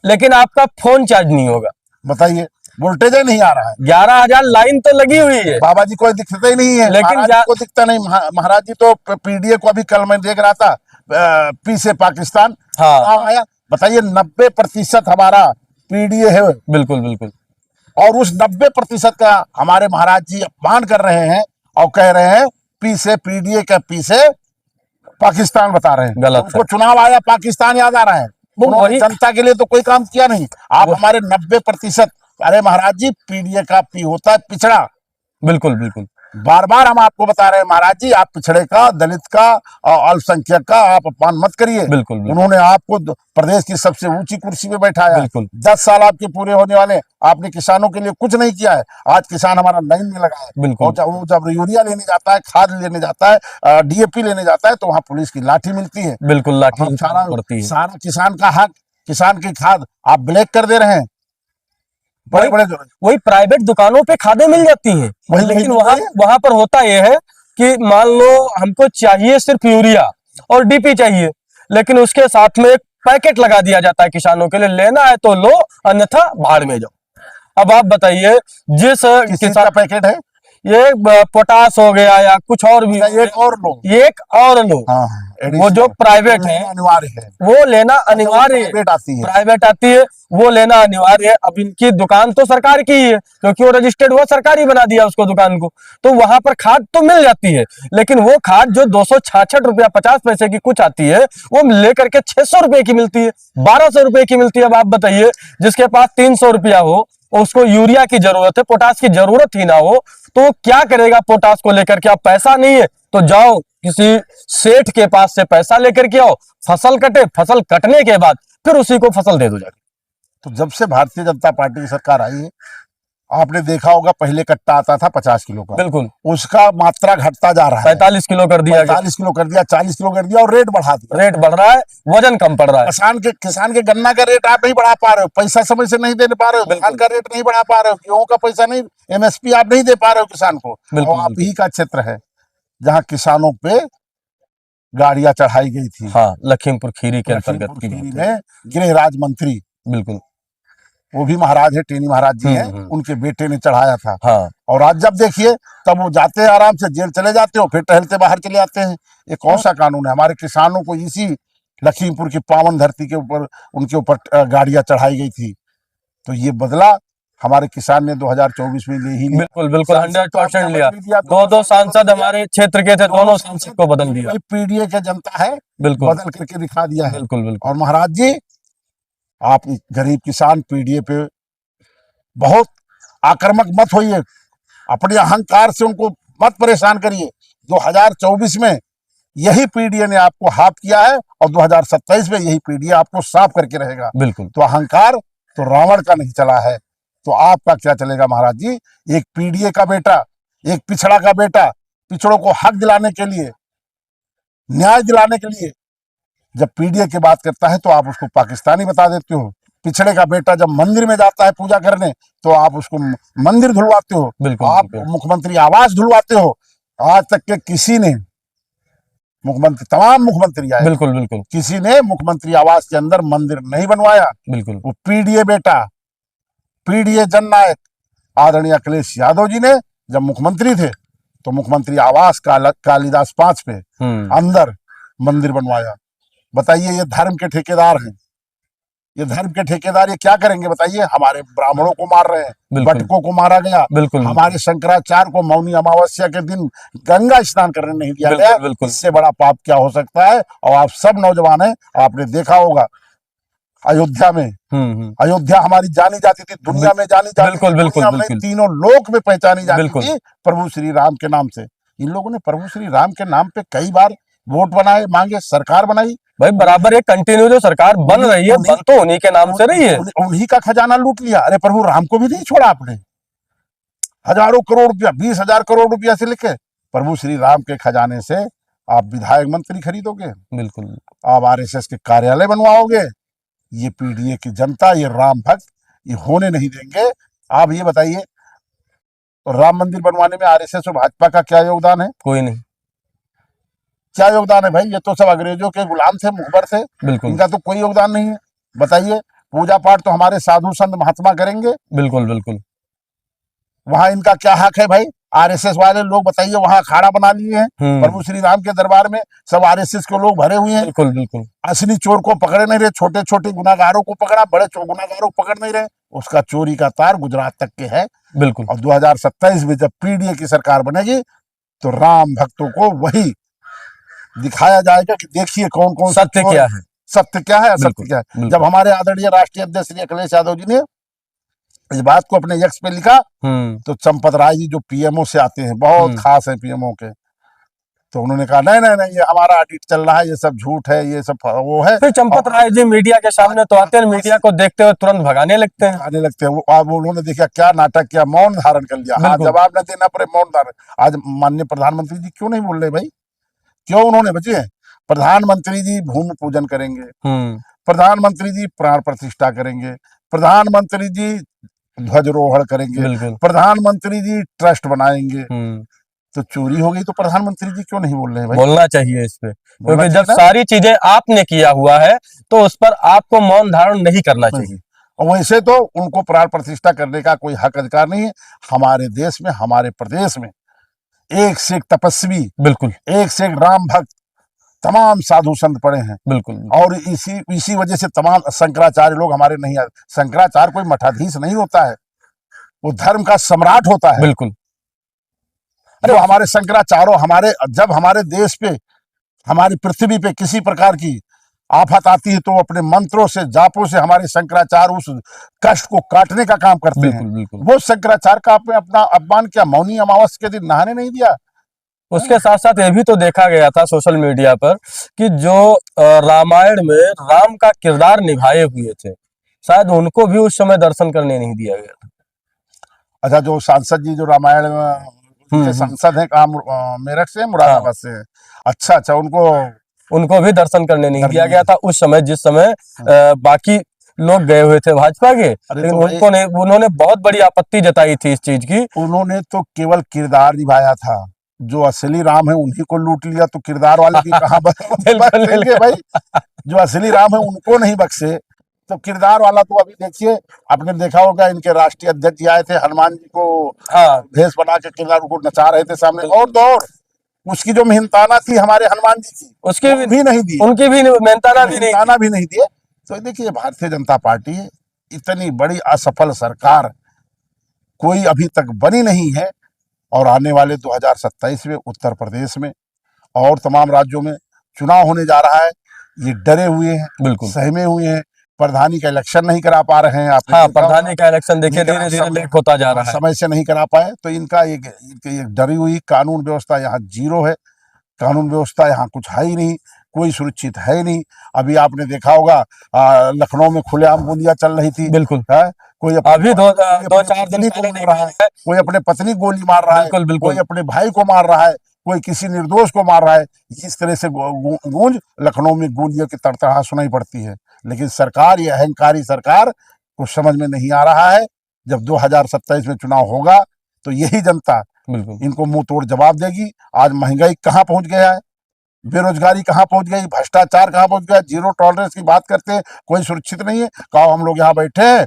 लेकिन आपका फोन चार्ज नहीं होगा। बताइए, वोल्टेज ही नहीं आ रहा है। 11,000 लाइन तो लगी हुई है, बाबा जी कोई दिखता ही नहीं है, लेकिन को दिखता नहीं। महाराज जी तो पीडीए को अभी कल मैं देख रहा था, पी से पाकिस्तान आया। बताइए 90% हमारा पीडीए है। बिल्कुल बिल्कुल, और उस 90% का हमारे महाराज जी अपमान कर रहे हैं और कह रहे हैं पी से, पीडीए का पी से पाकिस्तान बता रहे हैं। गलत, उनको चुनाव आया पाकिस्तान याद आ रहा है, उन्होंने जनता के लिए तो कोई काम किया नहीं। आप हमारे 90%, अरे महाराज जी पीडीए का पी होता है पिछड़ा। बिल्कुल बिल्कुल, बार बार हम आपको बता रहे हैं महाराज जी, आप पिछड़े का, दलित का, अल्पसंख्यक का आप अपमान मत करिए। बिल्कुल, उन्होंने आपको प्रदेश की सबसे ऊंची कुर्सी पे बैठाया। बिल्कुल, 10 साल आपके पूरे होने वाले, आपने किसानों के लिए कुछ नहीं किया है। आज किसान हमारा लाइन में लगा है। बिल्कुल, वो जब यूरिया लेने जाता है, खाद लेने जाता है, डीएपी लेने जाता है, तो वहाँ पुलिस की लाठी मिलती है। बिल्कुल, लाठी सारा किसान का हक, किसान की खाद आप ब्लैक कर दे रहे हैं। वही प्राइवेट दुकानों पे खादें मिल जाती हैं, लेकिन वहां पर होता यह है कि मान लो हमको चाहिए सिर्फ यूरिया और डीपी चाहिए, लेकिन उसके साथ में एक पैकेट लगा दिया जाता है किसानों के लिए, लेना है तो लो अन्यथा भाड़ में जाओ। अब आप बताइए, जिस किसान का पैकेट है, ये पोटास हो गया या कुछ और भी, एक और लो, वो जो प्राइवेट है अनिवार्य है, वो लेना अनिवार्य है। प्राइवेट आती है वो लेना अनिवार्य है। अब इनकी दुकान तो सरकार की ही है, क्योंकि वो रजिस्टर्ड हुआ, सरकारी बना दिया उसको दुकान को, तो वहां पर खाद तो मिल जाती है, लेकिन वो खाद जो 266 रुपया 50 पैसे की कुछ आती है, वो लेकर के 600 रुपए की मिलती है, 1200 रुपए की मिलती है। अब आप बताइए, जिसके पास 300 रुपया हो, उसको यूरिया की जरूरत है, पोटास की जरूरत ही ना हो, तो क्या करेगा पोटास को लेकर के? अब पैसा नहीं है तो जाओ किसी सेठ के पास से पैसा लेकर के आओ, फसल कटे, फसल कटने के बाद फिर उसी को फसल दे दो जाके। तो जब से भारतीय जनता पार्टी की सरकार आई है आपने देखा होगा पहले कट्टा आता था 50 किलो का, बिल्कुल उसका मात्रा घटता जा रहा है, 45 किलो कर दिया गया, 45 किलो कर दिया, 40 किलो कर दिया और रेट बढ़ा दिया। रेट बढ़ रहा है, वजन कम पड़ रहा है। किसान के गन्ना का रेट आप नहीं बढ़ा पा रहे हो, पैसा समय से नहीं दे पा रहे हो, बिल्कुल। धान का रेट नहीं बढ़ा पा रहे हो, गेहूं का पैसा नहीं, एमएसपी आप नहीं दे पा रहे हो किसान को। बिल्कुल, और आप बिल्कुल। ही का क्षेत्र है जहाँ किसानों पे गाड़ियां चढ़ाई गई थी। हाँ, लखीमपुर खीरी के अंतर्गत लखीमपुर की खीरी बात है। में गृह राज्य मंत्री, बिल्कुल। वो भी महाराज है, टेनी महाराज जी हैं, उनके बेटे ने चढ़ाया था। हाँ, और आज जब देखिए तब वो जाते हैं आराम से, जेल चले जाते हो, फिर टहलते बाहर चले आते हैं। ये कौन सा कानून है? हमारे किसानों को इसी लखीमपुर की पावन धरती के ऊपर उनके ऊपर गाड़ियां चढ़ाई गई थी। तो ये बदला हमारे किसान ने 2024 में ले ही लिया। बिल्कुल बिल्कुल सांसद तो 100% आपने लिया। बदल दिया, दो सांसद हमारे क्षेत्र के थे, दोनों सांसद को बदल दिया। भाई पीडीए का जनता है, बिल्कुल बदल करके दिखा दिया है। बिल्कुल बिल्कुल। और महाराज जी, आप गरीब किसान पीडीए पे बहुत आक्रामक मत होइए, अपने अहंकार से उनको मत परेशान करिए। 2024 में यही पीडीए ने आपको हाफ किया है और 2027 में यही पीडीए आपको साफ करके रहेगा। बिल्कुल। तो अहंकार तो रावण का नहीं चला है, तो आपका क्या चलेगा महाराज जी? एक पीडीए का बेटा, एक पिछड़ा का बेटा, पिछड़ों को हक दिलाने के लिए, न्याय दिलाने के लिए जब पीडीए की बात करता है तो आप उसको पाकिस्तानी बता देते हो। पिछड़े का बेटा जब मंदिर में जाता है पूजा करने तो आप उसको मंदिर धुलवाते हो, बिल्कुल, आप बिल्कुल। मुख्यमंत्री आवास धुलवाते हो। आज तक के किसी ने तमाम मुख्यमंत्री आए, बिल्कुल बिल्कुल किसी ने मुख्यमंत्री आवास के अंदर मंदिर नहीं बनवाया। बिल्कुल। वो पीडीए बेटा, पीडीए जननायक आदरणीय अखिलेश यादव जी ने जब मुख्यमंत्री थे तो मुख्यमंत्री आवास कालिदास 5 पे अंदर मंदिर बनवाया। बताइए, ये धर्म के ठेकेदार हैं, ये धर्म के ठेकेदार ये क्या करेंगे बताइए? हमारे ब्राह्मणों को मार रहे हैं, बटकों को मारा गया, बिल्कुल। हमारे शंकराचार्य को मौनी अमावस्या के दिन गंगा स्नान करने नहीं दिया गया। बिल्कुल। इससे बड़ा पाप क्या हो सकता है? और आप सब नौजवान हैं, आपने देखा होगा अयोध्या में, अयोध्या हमारी जानी जाती थी, दुनिया में जानी जाती थी, दुनिया में तीनों लोक में पहचानी जाती थी प्रभु श्री राम के नाम से। इन लोगों ने प्रभु श्री राम के नाम पे कई बार वोट बनाए, मांगे, सरकार बनाई। भाई बराबर एक कंटिन्यू जो सरकार बन रही है, बन तो उन्हीं के नाम से रही है, उन्हीं का खजाना लूट लिया। अरे प्रभु राम को भी नहीं छोड़ा आपने। हजारों करोड़ रुपया, 20,000 करोड़ रुपया से लेके प्रभु श्री राम के खजाने से आप विधायक मंत्री खरीदोगे, बिल्कुल आप आरएसएस के कार्यालय बनवाओगे। ये पीडीए की जनता, ये राम भक्त, ये होने नहीं देंगे। आप ये बताइए, तो राम मंदिर बनवाने में आरएसएस और भाजपा का क्या योगदान है? कोई नहीं। क्या योगदान है भाई? ये तो सब अंग्रेजों के गुलाम थे, मुखबर थे, इनका तो कोई योगदान नहीं है। बताइए, पूजा पाठ तो हमारे साधु संत महात्मा करेंगे। बिल्कुल बिल्कुल। वहां इनका क्या हक है भाई? आरएसएस वाले लोग बताइए, वहां अखाड़ा बना लिए हैं प्रभु श्री राम के दरबार में, सब आरएसएस के लोग भरे हुए हैं। बिल्कुल बिल्कुल। असली चोर को पकड़े नहीं रहे, छोटे छोटे गुनाहगारों को पकड़ा, बड़े गुनाहगारों को पकड़ नहीं रहे। उसका चोरी का तार गुजरात तक के है। बिल्कुल। और 2027 में जब पीडीए की सरकार बनेगी तो राम भक्तों को वही दिखाया जाएगा कि देखिए कौन कौन सत्य क्या है, सत्य क्या है, असत्य क्या है। जब हमारे आदरणीय राष्ट्रीय अध्यक्ष श्री अखिलेश यादव जी ने इस बात को अपने एक्स पे लिखा तो चंपत राय जी जो पीएमओ से आते हैं, बहुत खास है पीएमओ के, तो उन्होंने कहा नहीं नहीं नहीं, ये हमारा ऑडिट चल रहा है, ये सब झूठ है, ये सब वो है। फिर चंपत राय जी मीडिया के सामने तो आते हैं, मीडिया को देखते हुए तुरंत भगाने लगते हैं, आने लगते हैं। वो अब उन्होंने देखा क्या नाटक किया, मौन धारण कर लिया। हाँ, जवाब न देना पड़े, मौन धारण। आज माननीय प्रधानमंत्री जी क्यों नहीं बोल रहे भाई? क्यों उन्होंने बचे? प्रधानमंत्री जी भूमि पूजन करेंगे, प्रधानमंत्री जी प्राण प्रतिष्ठा करेंगे, प्रधानमंत्री जी ध्वजारोहण करेंगे, प्रधानमंत्री जी ट्रस्ट बनाएंगे। तो चोरी हो गई तो प्रधानमंत्री जी क्यों नहीं बोल रहे हैं भाई? बोलना चाहिए इस पे, क्योंकि जब सारी चीजें आपने किया हुआ है तो उस पर आपको मौन धारण नहीं करना चाहिए। और वैसे तो उनको प्राण प्रतिष्ठा करने का कोई हक अधिकार नहीं है। हमारे देश में, हमारे प्रदेश में एक से एक तपस्वी, बिल्कुल एक से एक राम भक्त, तमाम साधु संत पड़े हैं। बिल्कुल। और इसी वजह से तमाम शंकराचार्य लोग हमारे नहीं आते। शंकराचार्य कोई मठाधीश नहीं होता है, वो धर्म का सम्राट होता है। बिल्कुल। अरे हमारे शंकराचार्य, जब हमारे देश पे, हमारी पृथ्वी पे किसी प्रकार की आफत आती है तो अपने मंत्रों से, जापों से हमारे शंकराचार्य उस कष्ट को काटने का काम करते हैं। वो शंकराचार्य का आपने अपना अपमान किया, मौनी अमावस्या के दिन नहाने नहीं दिया। उसके साथ साथ ये भी तो देखा गया था सोशल मीडिया पर कि जो रामायण में राम का किरदार निभाए हुए थे, शायद उनको भी उस समय दर्शन करने नहीं दिया गया था। अच्छा, जो सांसद जी जो रामायण के सांसद हैं, कहाँ मेरठ से, मुरादाबाद से हैं। अच्छा अच्छा, उनको भी दर्शन करने नहीं दिया करने गया था उस समय, जिस समय बाकी लोग गए हुए थे भाजपा के, अरे लेकिन तो भाई, उन्होंने बहुत बड़ी आपत्ति जताई थी इस चीज की। उन्होंने तो केवल किरदार निभाया था, जो असली राम है उन्हीं को लूट लिया, तो किरदार वाले की कहाँ बिल्कुल बख्शेंगे भाई। जो असली राम है उनको नहीं बख्शे, तो किरदार वाला तो अभी देखिए, आपने देखा होगा इनके राष्ट्रीय अध्यक्ष जी आए थे, हनुमान जी को हाँ, भेष बना के किरदार उनको नचा रहे थे सामने, और तो और उसकी जो मेहनताना थी हमारे हनुमान जी की, उसकी वो भी नहीं दी, उनकी भी मेहनताना भी नहीं मेहनताना भी नहीं दिए। तो देखिए, भारतीय जनता पार्टी इतनी बड़ी असफल सरकार कोई अभी तक बनी नहीं है, और आने वाले 2027 में उत्तर प्रदेश में और तमाम राज्यों में चुनाव होने जा रहा है। ये डरे हुए हैं, बिल्कुल। सहमे हुए हैं, प्रधानी का इलेक्शन नहीं करा पा रहे हैं। आपने हाँ, देखा होगा, प्रधानी का इलेक्शन देखिए नहीं करा, धीरे धीरे लेट होता जा रहा है। समय से नहीं करा पाए, तो इनका एक डरी हुई कानून व्यवस्था यहाँ जीरो है। कानून व्यवस्था यहाँ कुछ है ही नहीं, कोई सुरक्षित है ही नहीं। अभी आपने देखा होगा, लखनऊ में खुलेआम गोलियां चल रही थी, बिल्कुल। है कोई अभी दो अपनी चार दिन पत्नी को पहले मार रहा है, कोई अपने पत्नी गोली मार रहा है, बिल्कुल बिल्कुल कोई अपने भाई को मार रहा है, कोई किसी निर्दोष को मार रहा है। इस तरह से गूंज लखनऊ में गोलियों की तड़तड़ाहट सुनाई पड़ती है। लेकिन सरकार, ये अहंकारी सरकार को समझ में नहीं आ रहा है। जब 2027 में चुनाव होगा तो यही जनता बिल्कुल इनको मुंह तोड़ जवाब देगी। आज महंगाई कहाँ पहुंच गया है, बेरोजगारी कहाँ पहुंच गई, भ्रष्टाचार कहाँ पहुंच गया, जीरो टॉलरेंस की बात करते हैं, कोई सुरक्षित नहीं है। कहा हम लोग यहाँ बैठे हैं,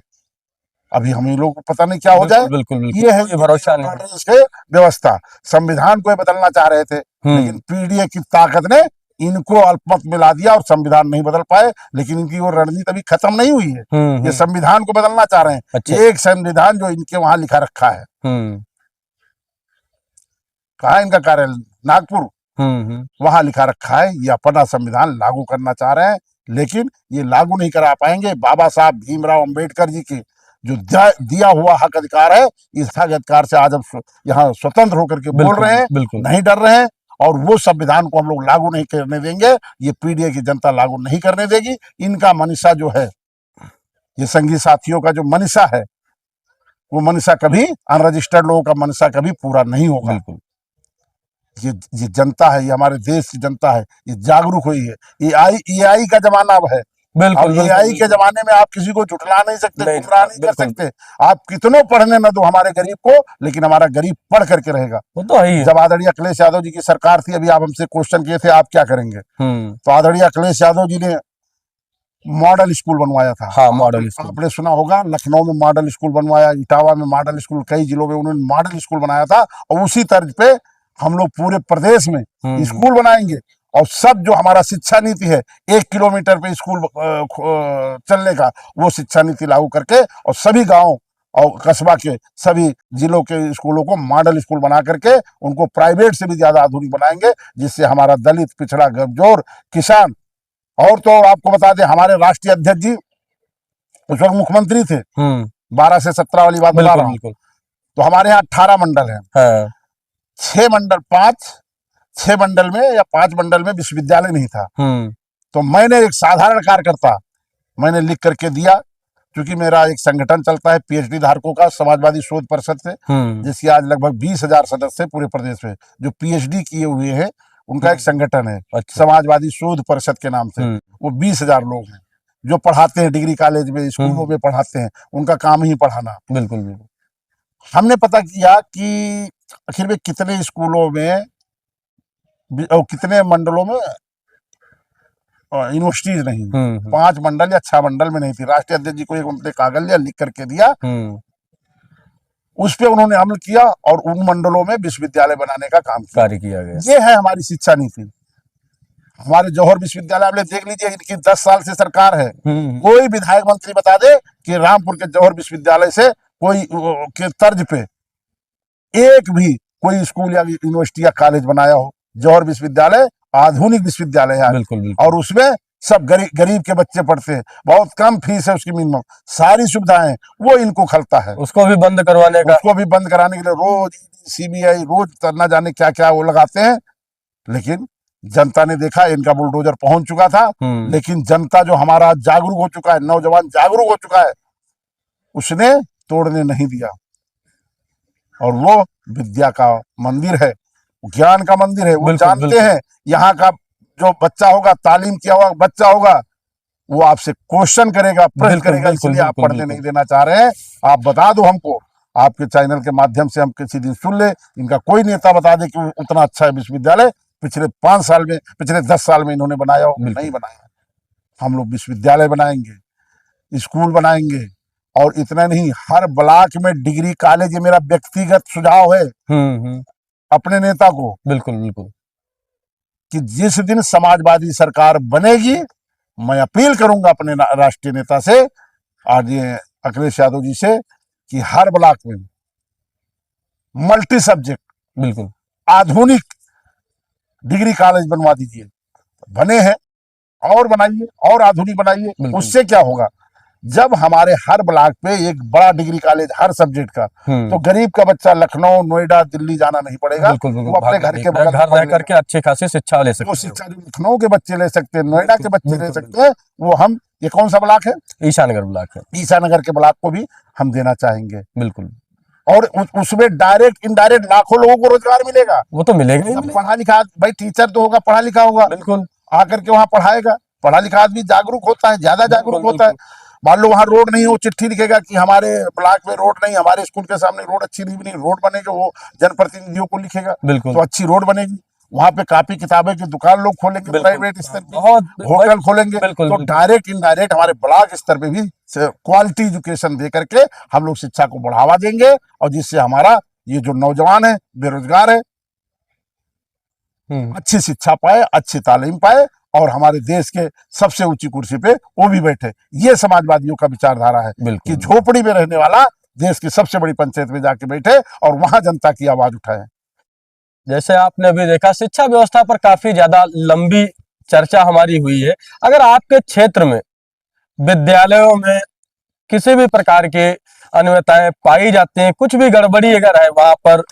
अभी हम लोग को पता नहीं क्या हो जाए। बिल्कुल बिल्कुल ये है कोई भरोसा नहीं। टॉलरेंस के व्यवस्था। संविधान को ये बदलना चाह रहे थे, लेकिन पीडीए की ताकत ने इनको अल्पमत मिला दिया और संविधान नहीं बदल पाए। लेकिन इनकी वो रणनीति अभी खत्म नहीं हुई है। ये संविधान को बदलना चाह रहे हैं। अच्छा। एक संविधान जो इनके वहां लिखा रखा है, कहा इनका कार्यालय नागपुर, वहां लिखा रखा है, ये अपना संविधान लागू करना चाह रहे हैं, लेकिन ये लागू नहीं करा पाएंगे। बाबा साहब भीमराव अंबेडकर जी के जो दिया हुआ हक अधिकार है, इस हक अधिकार से आज हम यहाँ स्वतंत्र होकर के बोल रहे हैं, नहीं डर रहे हैं, और वो संविधान को हम लोग लागू नहीं करने देंगे। ये पीडीए की जनता लागू नहीं करने देगी। इनका मनीषा जो है, ये संगी साथियों का जो मनीषा है, वो मनीषा कभी, अनरजिस्टर्ड लोगों का मनीषा कभी पूरा नहीं होगा। ये जनता है, ये हमारे देश की जनता है, ये जागरूक हुई है। एआई का जमाना अब है। अब एआई के जमाने में आप किसी को झुठला नहीं सकते, गुमराह नहीं कर सकते। आप कितनों पढ़ने न दो हमारे गरीब को, लेकिन हमारा गरीब पढ़ करके रहेगा। वो तो है ही। जब आदरणीय अखिलेश यादव जी की सरकार थी, अभी आप हमसे क्वेश्चन किए थे आप क्या करेंगे, तो आदरणीय अखिलेश यादव जी ने मॉडल स्कूल बनवाया था। हाँ, मॉडल स्कूल आपने सुना होगा, लखनऊ में मॉडल स्कूल बनवाया, इटावा में मॉडल स्कूल, कई जिलों में उन्होंने मॉडल स्कूल बनाया था। और उसी तर्ज पे हम लोग पूरे प्रदेश में स्कूल बनाएंगे। और सब जो हमारा शिक्षा नीति है, 1 किलोमीटर पे स्कूल चलने का, वो शिक्षा नीति लागू करके, और सभी गाँव और कस्बा के सभी जिलों के स्कूलों को मॉडल स्कूल बना करके उनको प्राइवेट से भी ज्यादा आधुनिक बनाएंगे, जिससे हमारा दलित, पिछड़ा, कमजोर, किसान, और तो और आपको बता दें, हमारे राष्ट्रीय अध्यक्ष जी उस वक्त मुख्यमंत्री थे, 12 से 17 वाली बात बता रहा हूँ। तो हमारे यहाँ 18 मंडल है, 6 मंडल में या 5 मंडल में विश्वविद्यालय नहीं था। तो मैंने एक साधारण कार्यकर्ता, मैंने लिख करके दिया, क्योंकि मेरा एक संगठन चलता है पीएचडी धारकों का, समाजवादी शोध परिषद से, जिसकी आज लगभग 20,000 सदस्य है पूरे प्रदेश में, जो पीएचडी किए हुए हैं, उनका एक संगठन है। अच्छा। समाजवादी शोध परिषद के नाम से। वो 20,000 लोग हैं जो पढ़ाते हैं, डिग्री कॉलेज में, स्कूलों में पढ़ाते हैं, उनका काम ही पढ़ाना। बिल्कुल बिल्कुल। हमने पता किया कि आखिर में कितने स्कूलों में और कितने मंडलों में यूनिवर्सिटीज नहीं, 5 मंडल या 6 मंडल में नहीं थी। राष्ट्रीय अध्यक्ष जी को एक उनने कागज लिया, लिख करके दिया, उस पे उन्होंने अमल किया और उन मंडलों में विश्वविद्यालय बनाने का काम कार्य किया गया। ये है हमारी शिक्षा नीति। हमारे जौहर विश्वविद्यालय आपने देख लीजिए, इनकी 10 साल से सरकार है। कोई विधायक मंत्री बता दे कि रामपुर के जौहर विश्वविद्यालय से कोई के तर्ज पे एक भी कोई स्कूल या यूनिवर्सिटी या कॉलेज बनाया हो। जौहर विश्वविद्यालय आधुनिक विश्वविद्यालय है। बिल्कुल, बिल्कुल। और उसमें सब गरीब के बच्चे पढ़ते हैं, बहुत कम फीस है उसकी, मिनिमम सारी सुविधाएं, वो इनको खलता है। उसको भी बंद कराने के लिए रोज सीबीआई, रोज न जाने क्या क्या वो लगाते हैं। लेकिन जनता ने देखा, इनका बुलडोजर पहुंच चुका था, लेकिन जनता जो हमारा जागरूक हो चुका है, नौजवान जागरूक हो चुका है, उसने तोड़ने नहीं दिया। और वो विद्या का मंदिर है, ज्ञान का मंदिर है। वो बिल्कुल, जानते बिल्कुल। हैं यहाँ का जो बच्चा होगा, तालीम किया हुआ बच्चा होगा, वो आपसे क्वेश्चन करेगा, प्रश्न बिल्कुल, करेगा, बिल्कुल, इसलिए आप बिल्कुल, पढ़ने बिल्कुल। नहीं देना चाह रहे हैं। आप बता दो हमको, आपके चैनल के माध्यम से हम किसी दिन सुन ले, इनका कोई नेता बता दे कि उतना अच्छा है विश्वविद्यालय पिछले 5 साल में, पिछले 10 साल में इन्होंने बनाया हो। नहीं बिल्कुल। बनाया। हम लोग विश्वविद्यालय बनाएंगे, स्कूल बनाएंगे, और इतना नहीं, हर ब्लॉक में डिग्री कॉलेज, ये मेरा व्यक्तिगत सुझाव है हम्म। अपने नेता को, बिल्कुल, बिल्कुल। कि जिस दिन समाजवादी सरकार बनेगी, मैं अपील करूंगा अपने राष्ट्रीय नेता से, आज ये अखिलेश यादव जी से, कि हर ब्लॉक में मल्टी सब्जेक्ट बिल्कुल, आधुनिक डिग्री कॉलेज बनवा दीजिए। बने हैं, और बनाइए, और आधुनिक बनाइए। बिल्कुल। उससे क्या होगा, जब हमारे हर ब्लॉक पे एक बड़ा डिग्री कॉलेज हर सब्जेक्ट का, तो गरीब का बच्चा लखनऊ, नोएडा, दिल्ली जाना नहीं पड़ेगा। बिल्कुल, बिल्कुल। वो अपने भागना घर नहीं के पड़ेगा, बगल में घर रह पढ़ लेगा। करके अच्छी खासी शिक्षा ले जो सकते हैं। शिक्षा जो लखनऊ के बच्चे ले सकते हैं, नोएडा के बच्चे ले बिल्कुल, सकते हैं, वो हम, ये कौन सा ब्लॉक है, ईशानगर ब्लॉक है। ईसानगर के ब्लॉक को भी हम देना चाहेंगे। बिल्कुल, और उसमें डायरेक्ट इनडायरेक्ट लाखों लोगों को रोजगार मिलेगा। वो तो मिलेगा ही जब मिलेगा। पढ़ा लिखा, भाई टीचर तो होगा, पढ़ा लिखा होगा, बिल्कुल, आकर के वहां पढ़ाएगा। पढ़ा लिखा आदमी जागरूक होता है, ज्यादा बिल्कुल, जागरूक होता है। बिल्कुल। मान लो वहां रोड नहीं हो, चिट्ठी लिखेगा कि हमारे ब्लॉक में रोड नहीं, हमारे स्कूल के सामने रोड अच्छी नहीं बनी, रोड बनेगी, वो जनप्रतिनिधियों को लिखेगा, बिल्कुल, तो अच्छी रोड बनेगी। वहां पे कापी किताबें की दुकान लोग खोलेंगे, बिल्कुल। प्राइवेट स्तर पे बहुत होटल खोलेंगे। बिल्कुल, तो बिल्कुल। डायरेक्ट इनडायरेक्ट हमारे ब्लॉक स्तर पे भी क्वालिटी एजुकेशन दे करके हम लोग शिक्षा को बढ़ावा देंगे, और जिससे हमारा ये जो नौजवान है, बेरोजगार है, अच्छी शिक्षा पाए, अच्छी तालीम पाए, और हमारे देश के सबसे ऊंची कुर्सी पे वो भी बैठे। ये समाजवादियों का विचारधारा है, बिल्कुल। कि झोपड़ी में रहने वाला देश की सबसे बड़ी पंचायत में जाके बैठे और वहां जनता की आवाज उठाए। जैसे आपने अभी देखा, शिक्षा व्यवस्था पर काफी ज्यादा लंबी चर्चा हमारी हुई है। अगर आपके क्षेत्र में विद्यालयों में किसी भी प्रकार के अनियमितताएं पाई जाती हैं, कुछ भी गड़बड़ी अगर है वहां पर,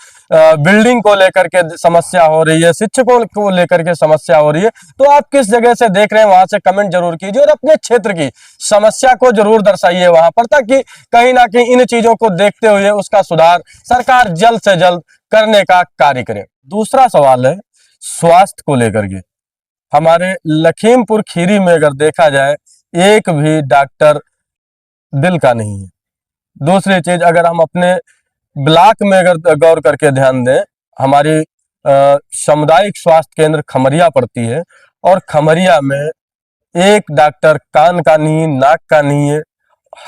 बिल्डिंग को लेकर के समस्या हो रही है, शिक्षकों को लेकर के समस्या हो रही है, तो आप किस जगह से देख रहे हैं वहां से कमेंट जरूर कीजिए, और अपने क्षेत्र की समस्या को जरूर दर्शाइए वहां पर, ताकि कहीं ना कहीं इन चीजों को देखते हुए उसका सुधार सरकार जल्द से जल्द करने का कार्य करे। दूसरा सवाल है स्वास्थ्य को लेकर के। हमारे लखीमपुर खीरी में अगर देखा जाए, एक भी डॉक्टर दिल का नहीं है। दूसरी चीज, अगर हम अपने ब्लॉक में अगर गौर करके ध्यान दें, हमारी सामुदायिक स्वास्थ्य केंद्र खमरिया पड़ती है, और खमरिया में एक डॉक्टर कान का नहीं है, नाक का नहीं है,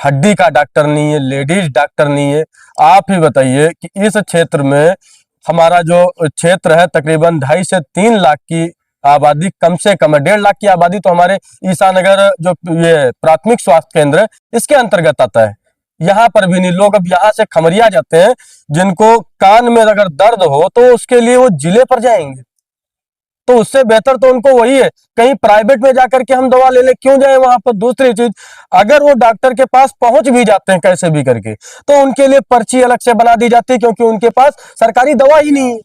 हड्डी का डॉक्टर नहीं है, लेडीज डॉक्टर नहीं है। आप ही बताइए कि इस क्षेत्र में, हमारा जो क्षेत्र है तकरीबन 2.5 से 3 लाख की आबादी कम से कम है। 1.5 लाख की आबादी तो हमारे ईसानगर जो ये प्राथमिक स्वास्थ्य केंद्र है इसके अंतर्गत आता है। यहाँ पर भी नहीं, लोग अब यहाँ से खमरिया जाते हैं, जिनको कान में अगर दर्द हो तो उसके लिए वो जिले पर जाएंगे, तो उससे बेहतर तो उनको वही है, कहीं प्राइवेट में जाकर के हम दवा ले क्यों जाए वहां पर। दूसरी चीज, अगर वो डॉक्टर के पास पहुंच भी जाते हैं कैसे भी करके, तो उनके लिए पर्ची अलग से बना दी जाती है, क्योंकि उनके पास सरकारी दवा ही नहीं है।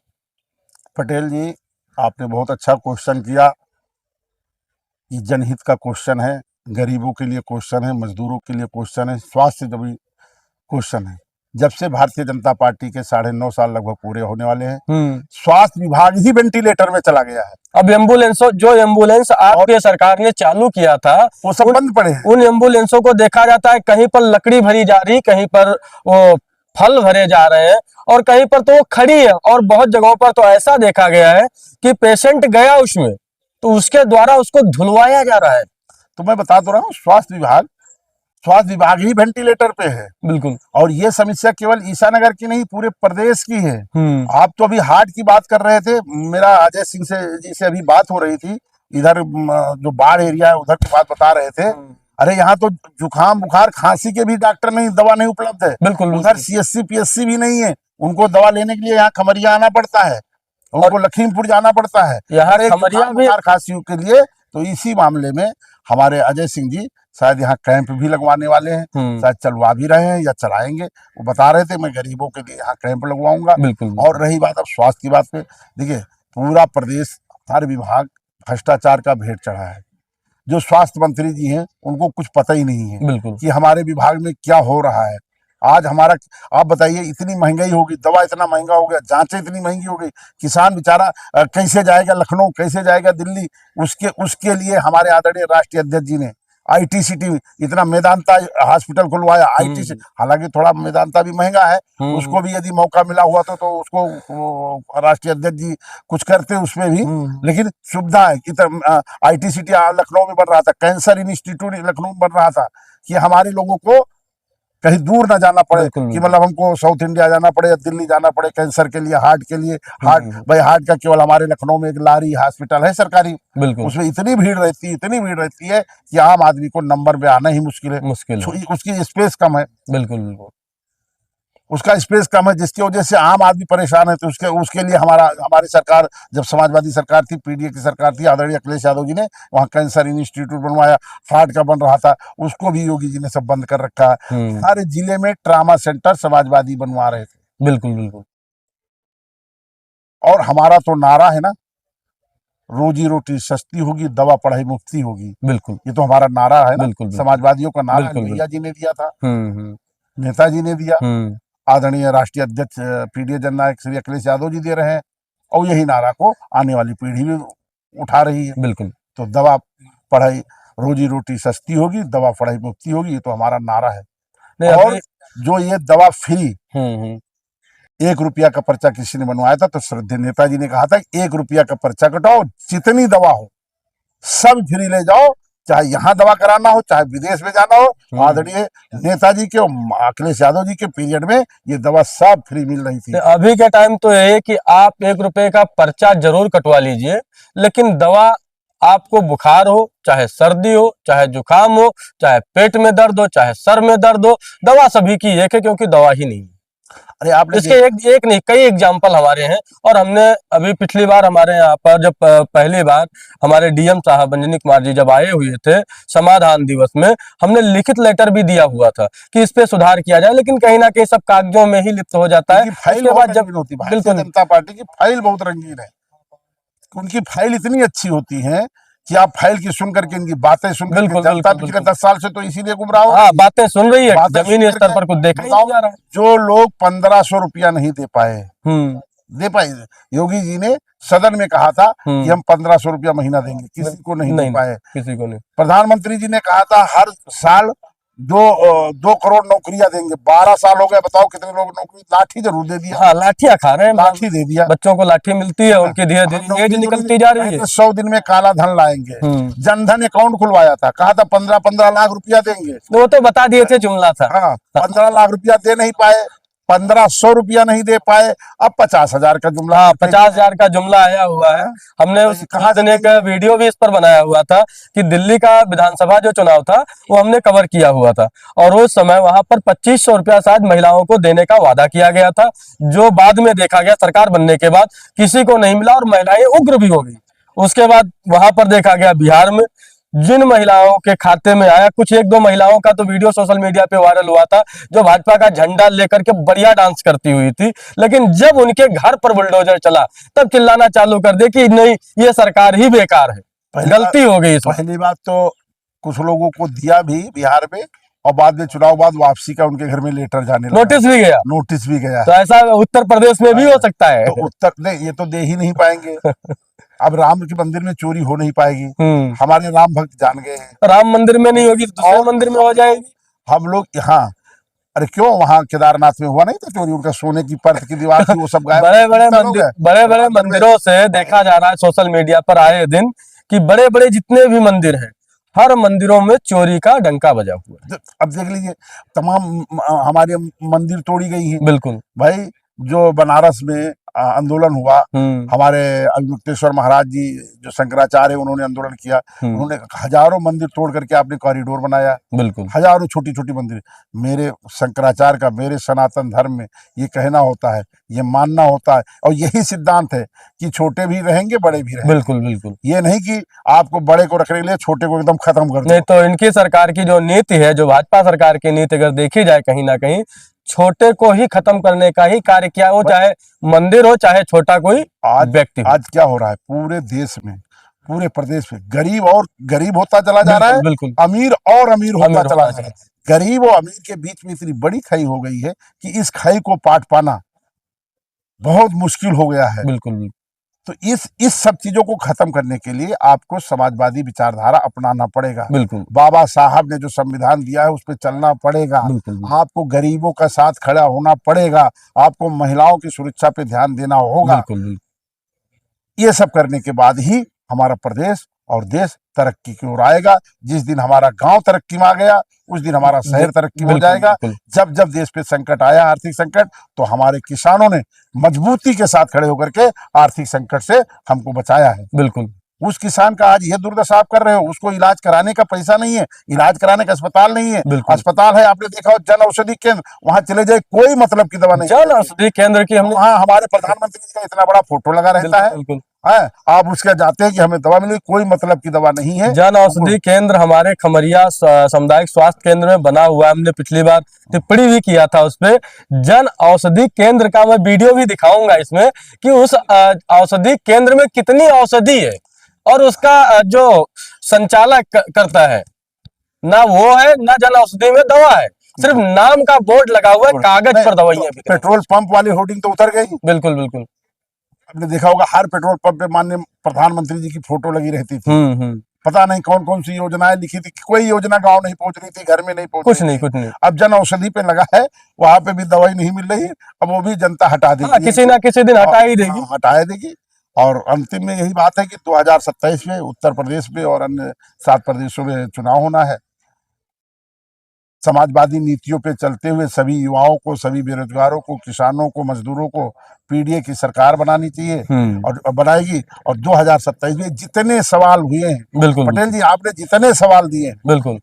पटेल जी, आपने बहुत अच्छा क्वेश्चन किया। ये जनहित का क्वेश्चन है, गरीबों के लिए क्वेश्चन है, मजदूरों के लिए क्वेश्चन है, स्वास्थ्य से भी क्वेश्चन है। जब से भारतीय जनता पार्टी के 9.5 साल लगभग पूरे होने वाले हैं, स्वास्थ्य विभाग ही वेंटिलेटर में चला गया है। अब जो एम्बुलेंस आपके सरकार ने चालू किया था, वो सब बंद पड़े हैं। उन एम्बुलेंसों को देखा जाता है, कहीं पर लकड़ी भरी जा रही, कहीं पर वो फल भरे जा रहे हैं, और कहीं पर तो वो खड़ी है। और बहुत जगहों पर तो ऐसा देखा गया है कि पेशेंट गया उसमें, तो उसके द्वारा उसको धुलवाया जा रहा है। तो मैं बता तो रहा हूँ, स्वास्थ्य विभाग ही वेंटिलेटर पे है। बिल्कुल। और ये समस्या केवल ईसानगर की नहीं, पूरे प्रदेश की है। आप तो अभी हार्ट की बात कर रहे थे, मेरा अजय सिंह जी से अभी बात हो रही थी, इधर जो बाढ़ एरिया है उधर की बात बता रहे थे। अरे यहाँ तो जुकाम बुखार खांसी के भी डॉक्टर नहीं, दवा नहीं उपलब्ध है। बिल्कुल। उधर CSC PSC भी नहीं है, उनको दवा लेने के लिए यहाँ खमरिया आना पड़ता है, उनको लखीमपुर जाना पड़ता है यहाँ खमरिया भी खांसियों के लिए। तो इसी मामले में हमारे अजय सिंह जी शायद यहाँ कैंप भी लगवाने वाले हैं, शायद चलवा भी रहे हैं या चलाएंगे। वो बता रहे थे, मैं गरीबों के लिए यहाँ कैंप लगवाऊंगा। और रही बात अब स्वास्थ्य की बात पे, देखिए पूरा प्रदेश, हर विभाग भ्रष्टाचार का भेंट चढ़ा है। जो स्वास्थ्य मंत्री जी हैं उनको कुछ पता ही नहीं है कि हमारे विभाग में क्या हो रहा है। आज हमारा, आप बताइए, इतनी महंगाई होगी, दवा इतना महंगा हो गया, जांचें इतनी महंगी हो गई, किसान बेचारा कैसे जाएगा लखनऊ, कैसे जाएगा दिल्ली। उसके उसके लिए हमारे आदरणीय राष्ट्रीय अध्यक्ष जी ने आईटीसीटी, इतना मेदांता हॉस्पिटल खुलवाया। आईटीसी, हालांकि थोड़ा मेदांता भी महंगा है, उसको भी यदि मौका मिला हुआ तो उसको राष्ट्रीय अध्यक्ष जी कुछ करते उसमें भी। लेकिन सुविधा है कि आईटीसीटी लखनऊ में बन रहा था, कैंसर इंस्टीट्यूट लखनऊ में बन रहा था, कि हमारे लोगों को कहीं दूर ना जाना पड़े, कि मतलब हमको साउथ इंडिया जाना पड़े या दिल्ली जाना पड़े कैंसर के लिए, हार्ट के लिए। हार्ट, भाई हार्ट का केवल हमारे लखनऊ में एक लारी हॉस्पिटल है सरकारी, उसमें इतनी भीड़ रहती है कि आम आदमी को नंबर पे आना ही मुश्किल है। उसकी स्पेस कम है, बिल्कुल उसका स्पेस कम है, जिसकी वजह से आम आदमी परेशान है। तो उसके लिए हमारी सरकार, जब समाजवादी सरकार थी, पीडीए की सरकार थी, आदरणीय अखिलेश यादव जी ने वहाँ कैंसर इंस्टीट्यूट बनवाया। हार्ट का बन रहा था, उसको भी योगी जी ने सब बंद कर रखा है। सारे जिले में ट्रामा सेंटर समाजवादी बनवा रहे थे। बिल्कुल। और हमारा तो नारा है ना, रोजी रोटी सस्ती होगी, दवा पढ़ाई मुफ्ती होगी। बिल्कुल, ये तो हमारा नारा है ना, बिल्कुल। समाजवादियों का नारा भैया जी ने दिया था, नेताजी ने दिया, आदरणीय राष्ट्रीय अध्यक्ष पीडीए जननायक श्री अखिलेश यादव जी दे रहे हैं, और यही नारा को आने वाली पीढ़ी भी उठा रही है। बिल्कुल। तो दवा पढ़ाई, रोजी रोटी सस्ती होगी, दवा पढ़ाई मुफ्ती होगी, ये तो हमारा नारा है। और जो ये दवा फ्री, 1 रुपया का पर्चा किसी ने बनवाया था, तो श्रद्धेय नेताजी ने कहा था 1 रुपया का पर्चा कटाओ, जितनी दवा हो सब फ्री ले जाओ, चाहे यहाँ दवा कराना हो, चाहे विदेश में जाना हो। आदरणीय नेताजी के, अखिलेश यादव जी के पीरियड में ये दवा सब फ्री मिल रही थी। अभी के टाइम तो ये है कि आप 1 रुपए का पर्चा जरूर कटवा लीजिए, लेकिन दवा, आपको बुखार हो, चाहे सर्दी हो, चाहे जुकाम हो, चाहे पेट में दर्द हो, चाहे सर में दर्द हो, दवा सभी की एक है, क्योंकि दवा ही नहीं है। अरे आपने इसके एक नहीं, कई एग्जाम्पल हमारे हैं। और हमने अभी पिछली बार हमारे यहाँ पर जब पहली बार हमारे डीएम साहब अंजनी कुमार जी जब आए हुए थे समाधान दिवस में, हमने लिखित लेटर भी दिया हुआ था कि इस पे सुधार किया जाए, लेकिन कहीं ना कहीं सब कागजों में ही लिप्त हो जाता है। उसके बाद जब भारतीय जनता पार्टी की फाइल बहुत रंगीन है, उनकी फाइल इतनी अच्छी होती है कि आप फाइल की सुन करके, इनकी बातें सुन करके, जनता पिछले 10 साल से तो इसीलिए गुमराह हो, बातें सुन रही है, जमीनी स्तर पर कुछ देखा नहीं जा रहा है। जो लोग 1500 रुपया नहीं दे पाए, योगी जी ने सदन में कहा था कि हम 1500 रुपया महीना देंगे, किसी को नहीं दे पाए, किसी को नहीं। प्रधानमंत्री जी ने कहा था हर साल 2 करोड़ नौकरियां देंगे, 12 साल हो गए, बताओ कितने लोग नौकरी, लाठी जरूर दे दिया। हाँ, लाठियां खा रहे हैं, लाठी दे दिया, बच्चों को लाठी मिलती है, उनकी धीरे धीरे एज निकलती जा रही है। 100 दिन में काला धन लाएंगे, जनधन अकाउंट खुलवाया था, कहा था 15 लाख रुपया देंगे, वो तो बता दिए थे, जुमला था। हाँ, 15 लाख रुपया दे नहीं पाए, 1500 रुपया नहीं दे पाए, अब 50,000 का जुमला, 50,000 का जुमला आया हुआ है। हमने उस कहा देने का वीडियो भी इस पर बनाया हुआ था कि दिल्ली का विधानसभा जो चुनाव था वो हमने कवर किया हुआ था, और उस समय वहां पर 2500 रुपया शायद महिलाओं को देने का वादा किया गया था, जो बाद में देखा गया सरकार बनने के बाद किसी को नहीं मिला और महिलाएं उग्र भी हो गई। उसके बाद वहां पर देखा गया बिहार में जिन महिलाओं के खाते में आया, कुछ 1-2 महिलाओं का तो वीडियो सोशल मीडिया पे वायरल हुआ था, जो भाजपा का झंडा लेकर के बढ़िया डांस करती हुई थी, लेकिन जब उनके घर पर बुलडोजर चला तब चिल्लाना चालू कर दे कि नहीं, ये सरकार ही बेकार है, गलती हो गई। पहली बात तो कुछ लोगों को दिया भी बिहार में, और बाद में चुनाव बाद वापसी का उनके घर में लेटर जाने लगा, नोटिस भी गया। तो ऐसा उत्तर प्रदेश में भी हो सकता है। तो उत्तर नहीं, ये तो दे ही नहीं पाएंगे। अब राम के मंदिर में चोरी हो नहीं पाएगी, हमारे राम भक्त जान गए हैं। राम मंदिर में नहीं होगी तो दूसरे मंदिर में हो जाएगी। हम लोग यहाँ, अरे क्यों, वहाँ केदारनाथ में हुआ नहीं था चोरी, उनका सोने की परत की दीवार थी, वो सब गायब। बड़े बड़े मंदिरों से देखा जा रहा है सोशल मीडिया पर आए दिन कि बड़े बड़े जितने भी मंदिर हैं, हर मंदिरों में चोरी का डंका बजा हुआ है। अब देख लीजिए, तमाम हमारे मंदिर तोड़ी गई हैं। बिल्कुल भाई, जो बनारस में आंदोलन हुआ, हमारे अभिमुक्तेश्वर महाराज जी जो शंकराचार्य, उन्होंने आंदोलन किया, उन्होंने हजारों मंदिर तोड़ करके आपने कॉरिडोर बनाया। बिल्कुल, हजारों छोटी छोटी मंदिर। मेरे शंकराचार्य का, मेरे सनातन धर्म में ये कहना होता है, ये मानना होता है, और यही सिद्धांत है कि छोटे भी रहेंगे, बड़े भी रहेंगे। बिल्कुल बिल्कुल, ये नहीं कि आपको बड़े को रखने के लिए छोटे को एकदम खत्म कर दो। नहीं तो इनकी सरकार की जो नीति है, जो भाजपा सरकार की नीति अगर देखी जाए, कहीं ना कहीं छोटे को ही खत्म करने का ही कार्य किया, हो चाहे मंदिर हो, चाहे छोटा कोई व्यक्ति हो। आज क्या हो रहा है पूरे देश में, पूरे प्रदेश में गरीब और गरीब होता चला जा रहा है, बिल्कुल अमीर और अमीर होता अमीर चला होता जा रहा चला है। गरीब और अमीर के बीच में इतनी बड़ी खाई हो गई है कि इस खाई को पाट पाना बहुत मुश्किल हो गया है। बिल्कुल तो इस सब चीजों को खत्म करने के लिए आपको समाजवादी विचारधारा अपनाना पड़ेगा। बिल्कुल बाबा साहब ने जो संविधान दिया है उस पर चलना पड़ेगा। बिल्कुल आपको गरीबों का साथ खड़ा होना पड़ेगा। आपको महिलाओं की सुरक्षा पे ध्यान देना होगा। बिल्कुल ये सब करने के बाद ही हमारा प्रदेश और देश तरक्की की ओर आएगा। जिस दिन हमारा गांव तरक्की में आ गया उस दिन हमारा शहर तरक्की में हो जाएगा। जब जब देश पे संकट आया, आर्थिक संकट, तो हमारे किसानों ने मजबूती के साथ खड़े होकर के आर्थिक संकट से हमको बचाया है। बिल्कुल उस किसान का आज ये दुर्दशा आप कर रहे हो, उसको इलाज कराने का पैसा नहीं है, इलाज कराने का अस्पताल नहीं है। बिल्कुल। अस्पताल है, आपने देखा हो जन औषधि केंद्र, वहां चले जाए कोई मतलब की दवा नहीं। जन औषधि केंद्र की हमने वहाँ हमारे प्रधानमंत्री जी का इतना बड़ा फोटो लगा रहता है। बिल्कुल है, आप उसके जाते हैं कि हमें दवा मिली, कोई मतलब की दवा नहीं है। जन औषधि केंद्र हमारे खमरिया सामुदायिक स्वास्थ्य केंद्र में बना हुआ है। हमने पिछली बार टिप्पणी भी किया था उस पे। जन औषधि केंद्र का मैं वीडियो भी दिखाऊंगा इसमें कि उस औषधि केंद्र में कितनी औषधि है और उसका जो संचालक करता है ना वो है, ना जन औषधि में दवा है, सिर्फ नाम का बोर्ड लगा हुआ है, कागज पर दवाइयां बिक रही हैं। पेट्रोल पंप वाली होर्डिंग तो उतर गई। बिल्कुल बिल्कुल आपने देखा होगा हर पेट्रोल पंप पे माननीय प्रधानमंत्री जी की फोटो लगी रहती थी। पता नहीं कौन कौन सी योजनाएं लिखी थी, कोई योजना गांव नहीं पहुंच रही थी, घर में नहीं पहुंच रही थी। कुछ नहीं। अब जन औषधि पे लगा है, वहां पे भी दवाई नहीं मिल रही है। अब वो भी जनता हटा देगी, किसी ना किसी दिन हटा ही देगी। हटा देगी। और अंतिम में यही बात है कि 2027 में उत्तर प्रदेश में और अन्य 7 प्रदेशों में चुनाव होना है। समाजवादी नीतियों पे चलते हुए सभी युवाओं को, सभी बेरोजगारों को, किसानों को, मजदूरों को पीडीए की सरकार बनानी चाहिए और बनाएगी। और 2027 में जितने सवाल हुए हैं, बिल्कुल पटेल जी आपने जितने सवाल दिए हैं, बिल्कुल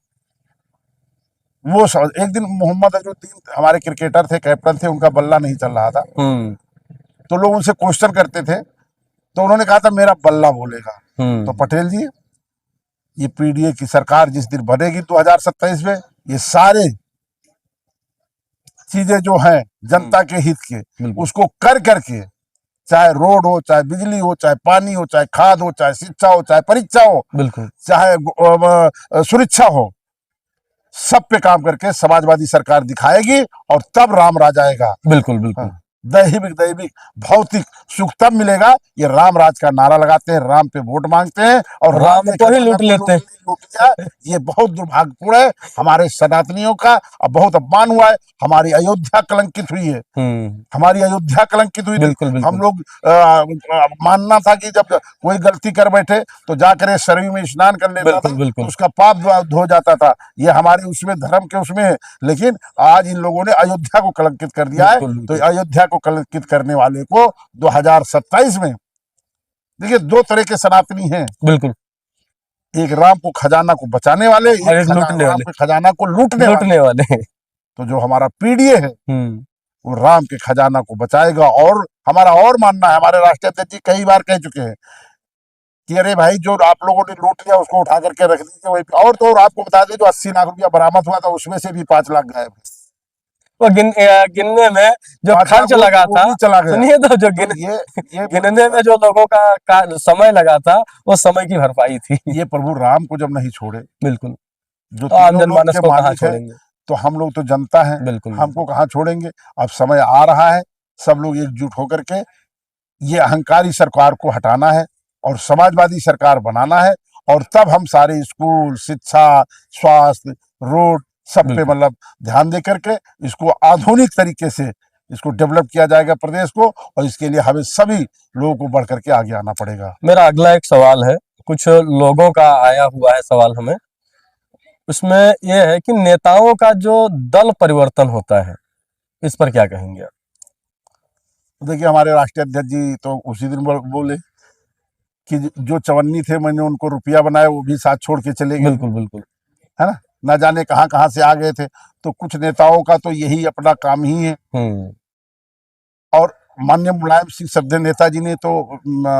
वो एक दिन मोहम्मद अजहरुद्दीन हमारे क्रिकेटर थे, कैप्टन थे, उनका बल्ला नहीं चल रहा था, तो लोग उनसे क्वेश्चन करते थे, तो उन्होंने कहा था मेरा बल्ला बोलेगा। तो पटेल जी ये पीडीए की सरकार जिस दिन बनेगी 2027 में, ये सारे चीजें जो हैं जनता के हित के, उसको कर करके, चाहे रोड हो, चाहे बिजली हो, चाहे पानी हो, चाहे खाद हो, चाहे शिक्षा हो, चाहे परीक्षा हो, बिल्कुल चाहे सुरक्षा हो, सब पे काम करके समाजवादी सरकार दिखाएगी और तब राम राज आएगा। बिल्कुल बिल्कुल दैविक भौतिक सुख तब मिलेगा। ये राम राज का नारा लगाते हैं, राम पे वोट मांगते हैं और राम को ही लूट लेते हैं। ये बहुत दुर्भाग्यपूर्ण है हमारे सनातनियों का। अब बहुत अपमान हुआ है, हमारी अयोध्या कलंकित हुई है, हमारी अयोध्या कलंकित हुई। बिल्कुल हम लोग मानना था कि जब कोई गलती कर बैठे तो जाकर सरयू में स्नान कर लेता था, तो उसका पाप धो जाता था। ये हमारे उसमें धर्म के उसमें है, लेकिन आज इन लोगों ने अयोध्या को कलंकित कर दिया है। तो अयोध्या को कलंकित करने वाले को 2027 में, देखिए 2 तरह के सनातनी हैं। बिल्कुल, एक राम को खजाना को बचाने वाले, एक लूटने वाले, खजाना को लूटने वाले। तो जो हमारा पीडीए है वो राम के खजाना को बचाएगा। और हमारा और मानना है, हमारे राष्ट्रीय अध्यक्ष जी कई बार कह चुके हैं कि अरे भाई जो आप लोगों ने लूट लिया उसको उठा करके रख दीजिए वही। और तो और आपको बता दें जो 80 लाख रुपया बरामद हुआ था उसमें से भी 5 लाख गायब है। वो गिनने में जो खर्च लगा था, सुनिए तो जो गिनने में जो लोगों का समय लगा था वो समय की भरपाई थी। ये प्रभु राम को जब नहीं छोड़े, बिल्कुल, जो आम जनमानस को कहाँ छोड़ेंगे, तो हम लोग तो जनता है, बिल्कुल, हमको कहाँ छोड़ेंगे। अब समय आ रहा है, सब लोग एकजुट होकर के ये अहंकारी सरकार को हटाना है और समाजवादी सरकार बनाना है। और तब हम सारे स्कूल, शिक्षा, स्वास्थ्य, रोड सब पे मतलब ध्यान दे करके इसको आधुनिक तरीके से इसको डेवलप किया जाएगा प्रदेश को। और इसके लिए हमें सभी लोगों को बढ़ करके आगे आना पड़ेगा। मेरा अगला एक सवाल है, कुछ लोगों का आया हुआ है सवाल हमें, उसमें यह है कि नेताओं का जो दल परिवर्तन होता है, इस पर क्या कहेंगे आप? देखिए हमारे राष्ट्रीय अध्यक्ष जी तो उसी दिन बोले कि जो चवन्नी थे मैंने उनको रुपया बनाया, वो भी साथ छोड़ के चले गए। बिल्कुल बिल्कुल, है ना, ना जाने कहाँ से आ गए थे। तो कुछ नेताओं का तो यही अपना काम ही है। और माननीय मुलायम सिंह सदन नेताजी ने तो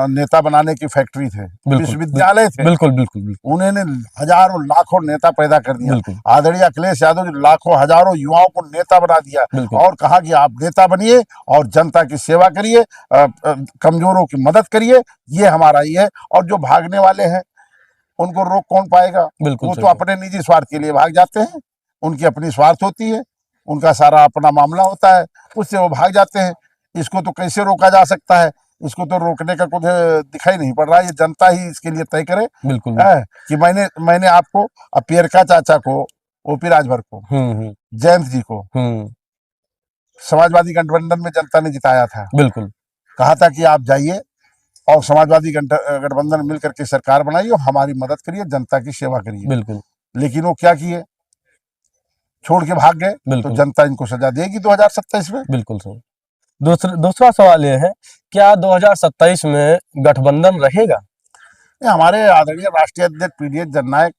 नेता बनाने की फैक्ट्री थे, विश्वविद्यालय थे। बिल्कुल बिल्कुल बिल्कुल उन्होंने हजारों लाखों नेता पैदा कर दिया। बिल्कुल आदरणीय अखिलेश यादव जी लाखों हजारों युवाओं को नेता बना दिया बिल्कुल और कहा कि आप नेता बनिए और जनता की सेवा करिए, कमजोरों की मदद करिए, ये हमारा ये है। और जो भागने वाले हैं उनको रोक कौन पाएगा? बिल्कुल वो तो सही अपने निजी स्वार्थ के लिए भाग जाते हैं, उनकी अपनी स्वार्थ होती है, उनका सारा अपना मामला होता है, उससे वो भाग जाते हैं। इसको तो कैसे रोका जा सकता है? इसको तो रोकने का कुछ दिखाई नहीं पड़ रहा है। ये जनता ही इसके लिए तय करे बिल्कुल है कि मैंने आपको पियरका चाचा को, ओपी राजभर को, जयंत जी को समाजवादी गठबंधन में जनता ने जिताया था। बिल्कुल कहा था कि आप जाइए और समाजवादी गठबंधन मिलकर के सरकार बनाइए और हमारी मदद करिए, जनता की सेवा करिए। बिल्कुल लेकिन वो क्या किए? छोड़ के भाग गए। तो बिल्कुल जनता इनको सजा देगी 2027 में। बिल्कुल सही। दूसरा सवाल ये है, क्या 2027 में गठबंधन रहेगा? ये हमारे आदरणीय राष्ट्रीय अध्यक्ष पीडीएस जननायक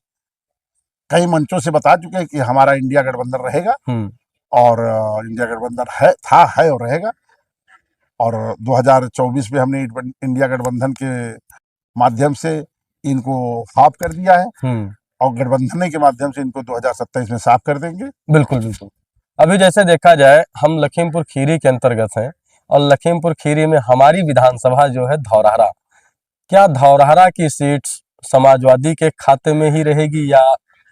कई मंचों से बता चुके हैं कि हमारा इंडिया गठबंधन रहेगा और इंडिया गठबंधन है और रहेगा। और 2024 में हमने इंडिया गठबंधन के माध्यम से इनको साफ कर दिया है और गठबंधन के माध्यम से इनको 2027 में साफ कर देंगे। बिल्कुल बिल्कुल। अभी जैसे देखा जाए, हम लखीमपुर खीरी के अंतर्गत हैं और लखीमपुर खीरी में हमारी विधानसभा जो है धौरहरा, क्या धौरहरा की सीट समाजवादी के खाते में ही रहेगी या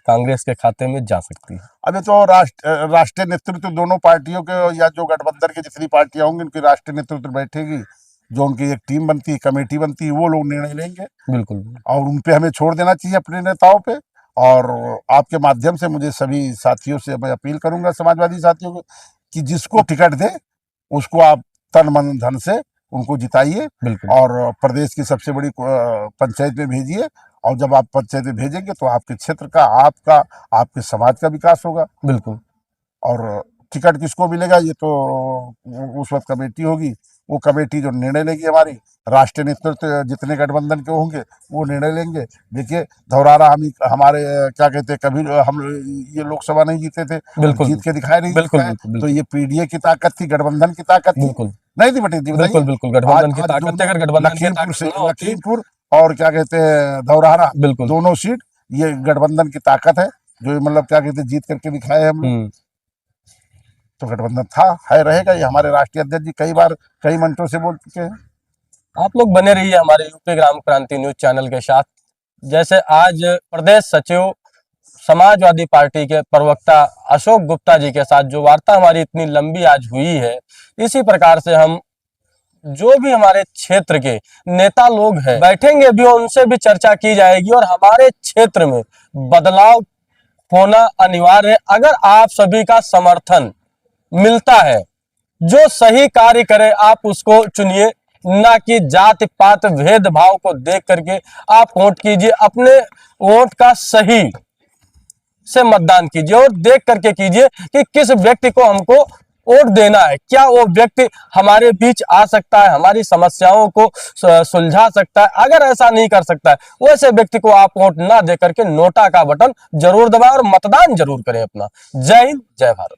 कांग्रेस के खाते में जा सकती है? अभी तो राष्ट्रीय नेतृत्व दोनों पार्टियों के या जो गठबंधन की जितनी पार्टियां होंगी उनकी राष्ट्रीय नेतृत्व बैठेगी, जो उनकी एक टीम बनती है, कमेटी बनती है, वो लोग निर्णय लेंगे। बिल्कुल। और उन पे हमें छोड़ देना चाहिए अपने नेताओं पे। और आपके माध्यम से मुझे सभी साथियों से मैं अपील करूंगा, समाजवादी साथियों को, कि जिसको टिकट दे उसको आप तन मन धन से उनको जिताइए और प्रदेश की सबसे बड़ी पंचायत में भेजिए। और जब आप पंचायत में भेजेंगे तो आपके क्षेत्र का, आपके समाज का विकास होगा। बिल्कुल। और टिकट किसको मिलेगा ये तो उस वक्त कमेटी होगी, वो कमेटी जो निर्णय लेगी, हमारी राष्ट्रीय नेतृत्व जितने गठबंधन के होंगे वो निर्णय लेंगे। देखिए धौरहरा हमारे क्या कहते हैं, कभी हम ये लोकसभा नहीं जीते थे, जीत के दिखाए नहीं। तो ये पीडीए की ताकत थी, गठबंधन की ताकत थी, नहीं थी बेटी? बिल्कुल बिल्कुल, गठबंधन की ताकत। अगर गठबंधन लखीमपुर और क्या कहते हैं धौरहरा, दोनों सीट ये गठबंधन की ताकत है, जो मतलब क्या कहते हैं जीत करके दिखाए हम। तो गठबंधन है, रहेगा। ये हमारे राष्ट्रीय अध्यक्ष जी कई बार कई मंचों से बोल चुके हैं। आप लोग बने रहिए हमारे यूपी ग्राम क्रांति न्यूज चैनल के साथ। जैसे आज प्रदेश सचिव समाजवादी पार्टी के प्रवक्ता अशोक गुप्ता जी के साथ जो वार्ता हमारी इतनी लंबी आज हुई है, इसी प्रकार से हम जो भी हमारे क्षेत्र के नेता लोग हैं बैठेंगे भी, उनसे भी चर्चा की जाएगी और हमारे क्षेत्र में बदलाव होना अनिवार्य है। अगर आप सभी का समर्थन मिलता है, जो सही कार्य करे आप उसको चुनिए, ना कि जाति पात भेदभाव को देख करके आप वोट कीजिए। अपने वोट का सही से मतदान कीजिए और देख करके कीजिए कि किस व्यक्ति को हमको वोट देना है। क्या वो व्यक्ति हमारे बीच आ सकता है, हमारी समस्याओं को सुलझा सकता है? अगर ऐसा नहीं कर सकता है, वैसे व्यक्ति को आप वोट ना दे करके नोटा का बटन जरूर दबाएं और मतदान जरूर करें अपना। जय हिंद, जय भारत।